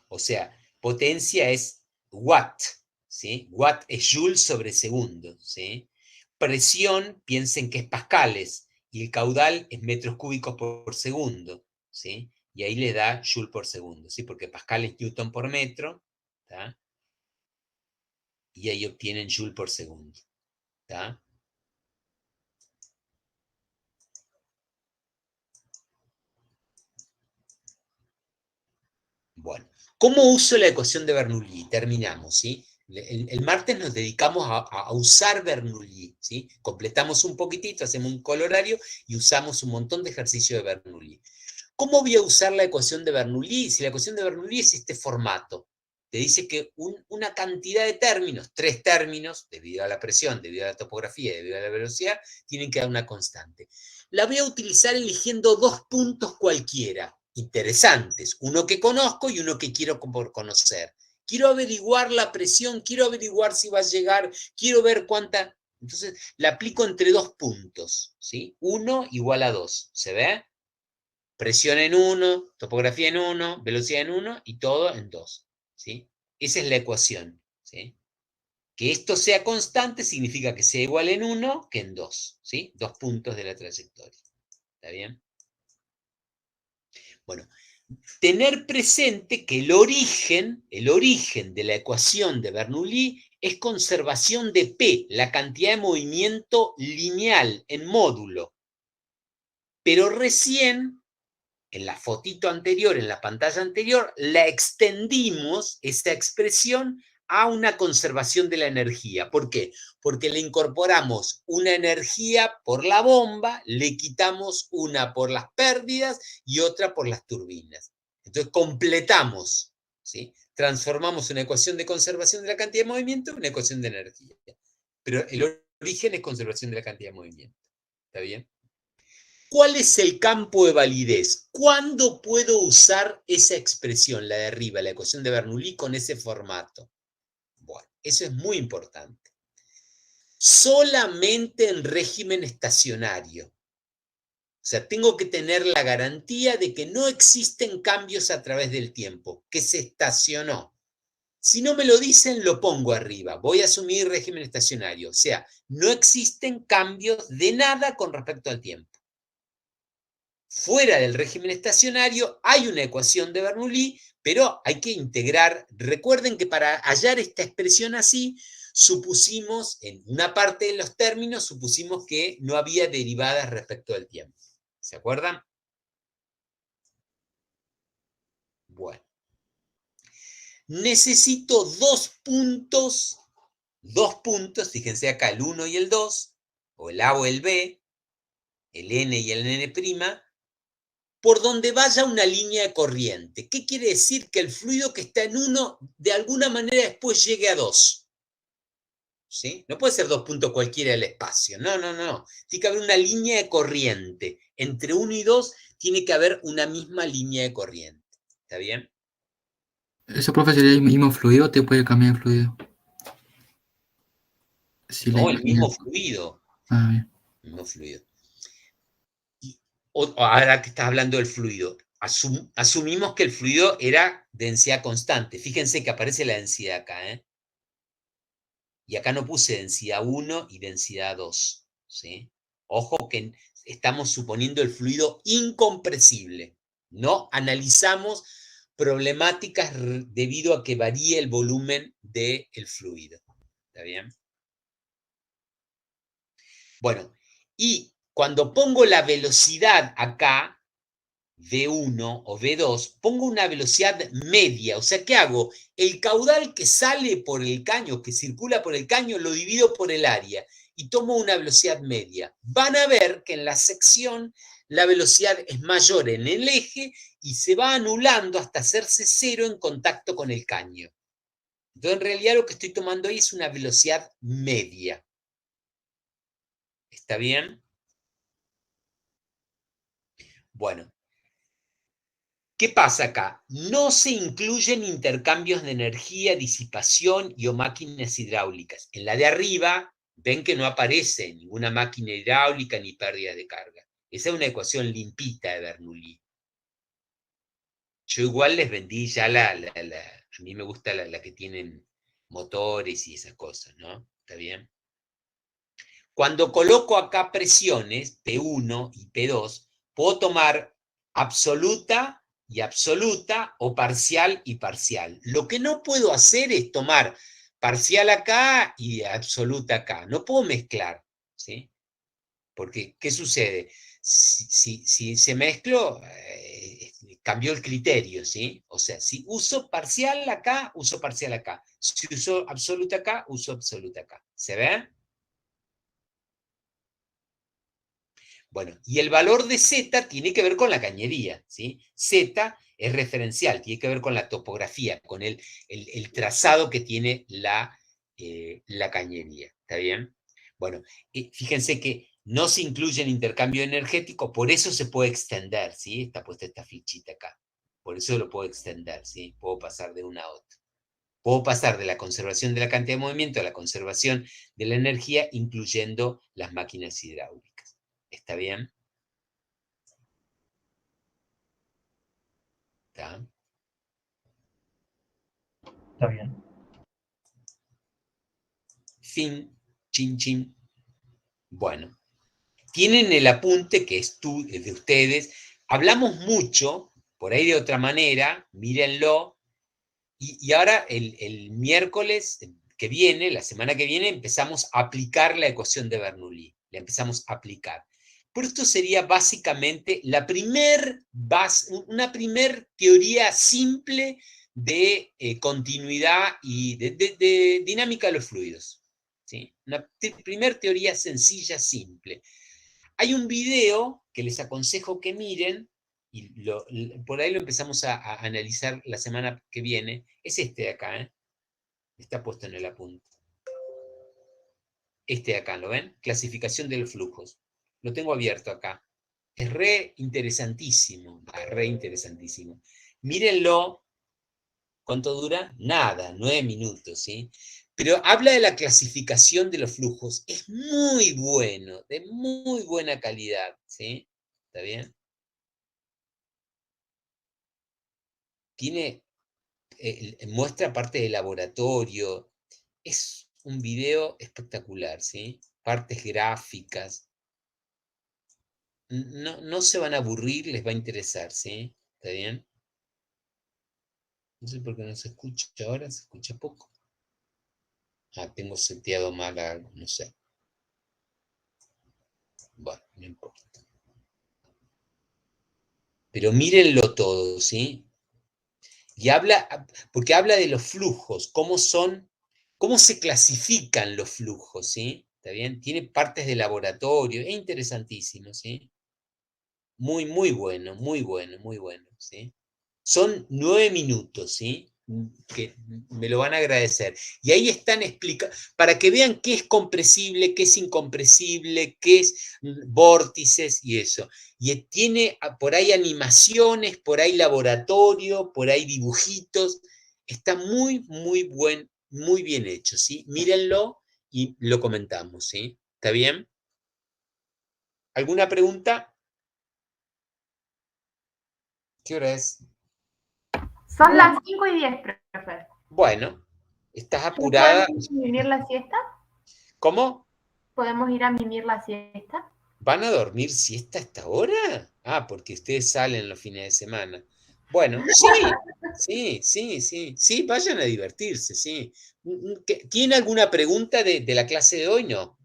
O sea, potencia es watt, ¿sí? Watt es joule sobre segundo, ¿sí? Presión, piensen que es pascales, y el caudal es metros cúbicos por segundo, ¿sí? Y ahí le da joule por segundo, ¿sí? Porque pascal es newton por metro, ¿tá? Y ahí obtienen joule por segundo, ¿tá? Bueno, ¿cómo uso la ecuación de Bernoulli? Terminamos, ¿sí? El martes nos dedicamos a usar Bernoulli, ¿sí? Completamos un poquitito, hacemos un colorario y usamos un montón de ejercicios de Bernoulli. ¿Cómo voy a usar la ecuación de Bernoulli? Si la ecuación de Bernoulli es este formato, te dice que una cantidad de términos, 3 términos, debido a la presión, debido a la topografía, debido a la velocidad, tienen que dar una constante. La voy a utilizar eligiendo 2 puntos cualquiera, interesantes, uno que conozco y uno que quiero por conocer. Quiero averiguar la presión, quiero averiguar si va a llegar, quiero ver cuánta... Entonces, la aplico entre 2 puntos, ¿sí? 1 igual a 2, ¿se ve? Presión en 1, topografía en 1, velocidad en 1 y todo en 2, ¿sí? Esa es la ecuación, ¿sí? Que esto sea constante significa que sea igual en 1 que en 2, ¿sí? 2 puntos de la trayectoria. ¿Está bien? Bueno, tener presente que el origen de la ecuación de Bernoulli es conservación de P, la cantidad de movimiento lineal en módulo. Pero recién, en la fotito anterior, en la pantalla anterior, la extendimos, esta expresión, a una conservación de la energía. ¿Por qué? Porque le incorporamos una energía por la bomba, le quitamos una por las pérdidas y otra por las turbinas. Entonces completamos ¿sí? Transformamos una ecuación de conservación de la cantidad de movimiento en una ecuación de energía. Pero el origen es conservación de la cantidad de movimiento. ¿Está bien? ¿Cuál es el campo de validez? ¿Cuándo puedo usar esa expresión, la de arriba, la ecuación de Bernoulli, con ese formato? Bueno, eso es muy importante. Solamente en régimen estacionario. O sea, tengo que tener la garantía de que no existen cambios a través del tiempo, que se estacionó. Si no me lo dicen, lo pongo arriba. Voy a asumir régimen estacionario. O sea, no existen cambios de nada con respecto al tiempo. Fuera del régimen estacionario hay una ecuación de Bernoulli, pero hay que integrar. Recuerden que para hallar esta expresión así, supusimos, en una parte de los términos, supusimos que no había derivadas respecto del tiempo. ¿Se acuerdan? Bueno. Necesito dos puntos, fíjense acá el 1 y el 2, o el A o el B, el N y el N', por donde vaya una línea de corriente. ¿Qué quiere decir? Que el fluido que está en 1, de alguna manera después llegue a 2. ¿Sí? No puede ser 2 puntos cualquiera del espacio. No. Tiene que haber una línea de corriente. Entre 1 y 2 tiene que haber una misma línea de corriente. ¿Está bien? ¿Eso, profe, sería el mismo fluido o te puede cambiar el fluido? Si No, el mismo fluido. Ah, bien. El mismo fluido. Ahora que estás hablando del fluido, asumimos que el fluido era densidad constante. Fíjense que aparece la densidad acá, ¿eh? Y acá no puse densidad 1 y densidad 2, ¿sí? Ojo que estamos suponiendo el fluido incompresible. No analizamos problemáticas debido a que varíe el volumen del fluido. ¿Está bien? Bueno, y cuando pongo la velocidad acá, V1 o V2, pongo una velocidad media. O sea, ¿qué hago? El caudal que sale por el caño, que circula por el caño, lo divido por el área y tomo una velocidad media. Van a ver que en la sección la velocidad es mayor en el eje y se va anulando hasta hacerse cero en contacto con el caño. Entonces, en realidad lo que estoy tomando ahí es una velocidad media. ¿Está bien? Bueno. ¿Qué pasa acá? No se incluyen intercambios de energía, disipación y o máquinas hidráulicas. En la de arriba, ven que no aparece ninguna máquina hidráulica ni pérdida de carga. Esa es una ecuación limpita de Bernoulli. Yo igual les vendí ya a mí me gusta la que tienen motores y esas cosas, ¿no? ¿Está bien? Cuando coloco acá presiones, P1 y P2, puedo tomar absoluta y absoluta o parcial y parcial. Lo que no puedo hacer es tomar parcial acá y absoluta acá. No puedo mezclar, ¿sí? Porque, ¿qué sucede? Si se mezcló, cambió el criterio, ¿sí? O sea, si uso parcial acá, uso parcial acá. Si uso absoluta acá, uso absoluta acá. ¿Se ve? Bueno, y el valor de Z tiene que ver con la cañería, ¿sí? Z es referencial, tiene que ver con la topografía, con el trazado que tiene la cañería, ¿está bien? Bueno, fíjense que no se incluye el intercambio energético, por eso se puede extender, ¿sí? Está puesta esta fichita acá, por eso lo puedo extender, ¿sí? Puedo pasar de una a otra. Puedo pasar de la conservación de la cantidad de movimiento a la conservación de la energía, incluyendo las máquinas hidráulicas. ¿Está bien? ¿Está? Está bien. Fin, chin, chin. Bueno, tienen el apunte que es de ustedes. Hablamos mucho, por ahí de otra manera, mírenlo. Y ahora el miércoles que viene, la semana que viene, empezamos a aplicar la ecuación de Bernoulli. La empezamos a aplicar. Pero esto sería básicamente una primer teoría simple de continuidad y de dinámica de los fluidos. ¿Sí? Una primer teoría sencilla, simple. Hay un video que les aconsejo que miren y por ahí lo empezamos a analizar la semana que viene, es este de acá, ¿eh? Está puesto en el apunte. Este de acá, ¿lo ven? Clasificación de los flujos. Lo tengo abierto acá. Es re interesantísimo, re interesantísimo. Mírenlo. ¿Cuánto dura? Nada, 9 minutos, ¿sí? Pero habla de la clasificación de los flujos. Es muy bueno, de muy buena calidad, ¿sí? ¿Está bien? Tiene, muestra parte del laboratorio. Es un video espectacular, ¿sí? Partes gráficas. No se van a aburrir, les va a interesar, ¿sí? ¿Está bien? No sé por qué no se escucha ahora, se escucha poco. Ah, tengo seteado mal algo, no sé. Bueno, no importa. Pero mírenlo todo, ¿sí? Y habla, porque habla de los flujos, cómo se clasifican los flujos, ¿sí? ¿Está bien? Tiene partes de laboratorio, es interesantísimo, ¿sí? Muy, muy bueno, muy bueno, muy bueno, ¿sí? Son 9 minutos, ¿sí? Que me lo van a agradecer. Y ahí están explicando, para que vean qué es compresible, qué es incompresible, qué es vórtices y eso. Y tiene por ahí animaciones, por ahí laboratorio, por ahí dibujitos. Está muy, muy bien hecho, ¿sí? Mírenlo y lo comentamos, ¿sí? ¿Está bien? ¿Alguna pregunta? ¿Qué hora es? Son las 5:10, profe. Bueno, ¿estás ¿Ya apurada? podemos mimir la siesta? ¿Cómo? ¿Podemos ir a mimir la siesta? ¿Van a dormir siesta a esta hora? Ah, porque ustedes salen los fines de semana. Bueno, sí, vayan a divertirse, sí. ¿Tiene alguna pregunta de la clase de hoy? No.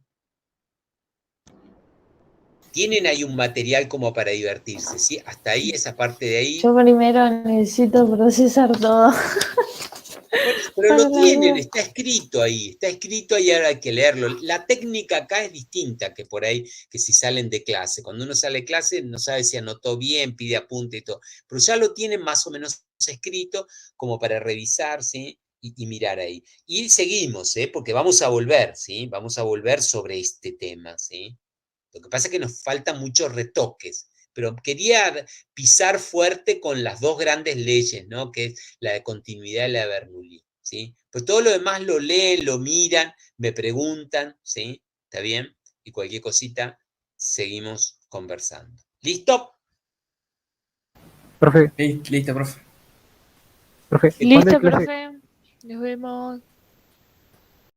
Tienen ahí un material como para divertirse, ¿sí? Hasta ahí, esa parte de ahí. Yo primero necesito procesar todo. Pero lo Para la tienen, duda. está escrito ahí y ahora hay que leerlo. La técnica acá es distinta que por ahí, que si salen de clase. Cuando uno sale de clase no sabe si anotó bien, pide apunte y todo. Pero ya lo tienen más o menos escrito como para revisar, ¿sí? Y mirar ahí. Y seguimos, ¿eh? Porque vamos a volver, ¿sí? Vamos a volver sobre este tema, ¿sí? Lo que pasa es que nos faltan muchos retoques. Pero quería pisar fuerte con las dos grandes leyes, ¿no? Que es la de continuidad y la de Bernoulli, ¿sí? Pues todo lo demás lo leen, lo miran, me preguntan, ¿sí? ¿Está bien? Y cualquier cosita, seguimos conversando. ¿Listo? Profe, Sí, listo, profe. profe, ¿cuándo hay Listo, clase? profe. Nos vemos.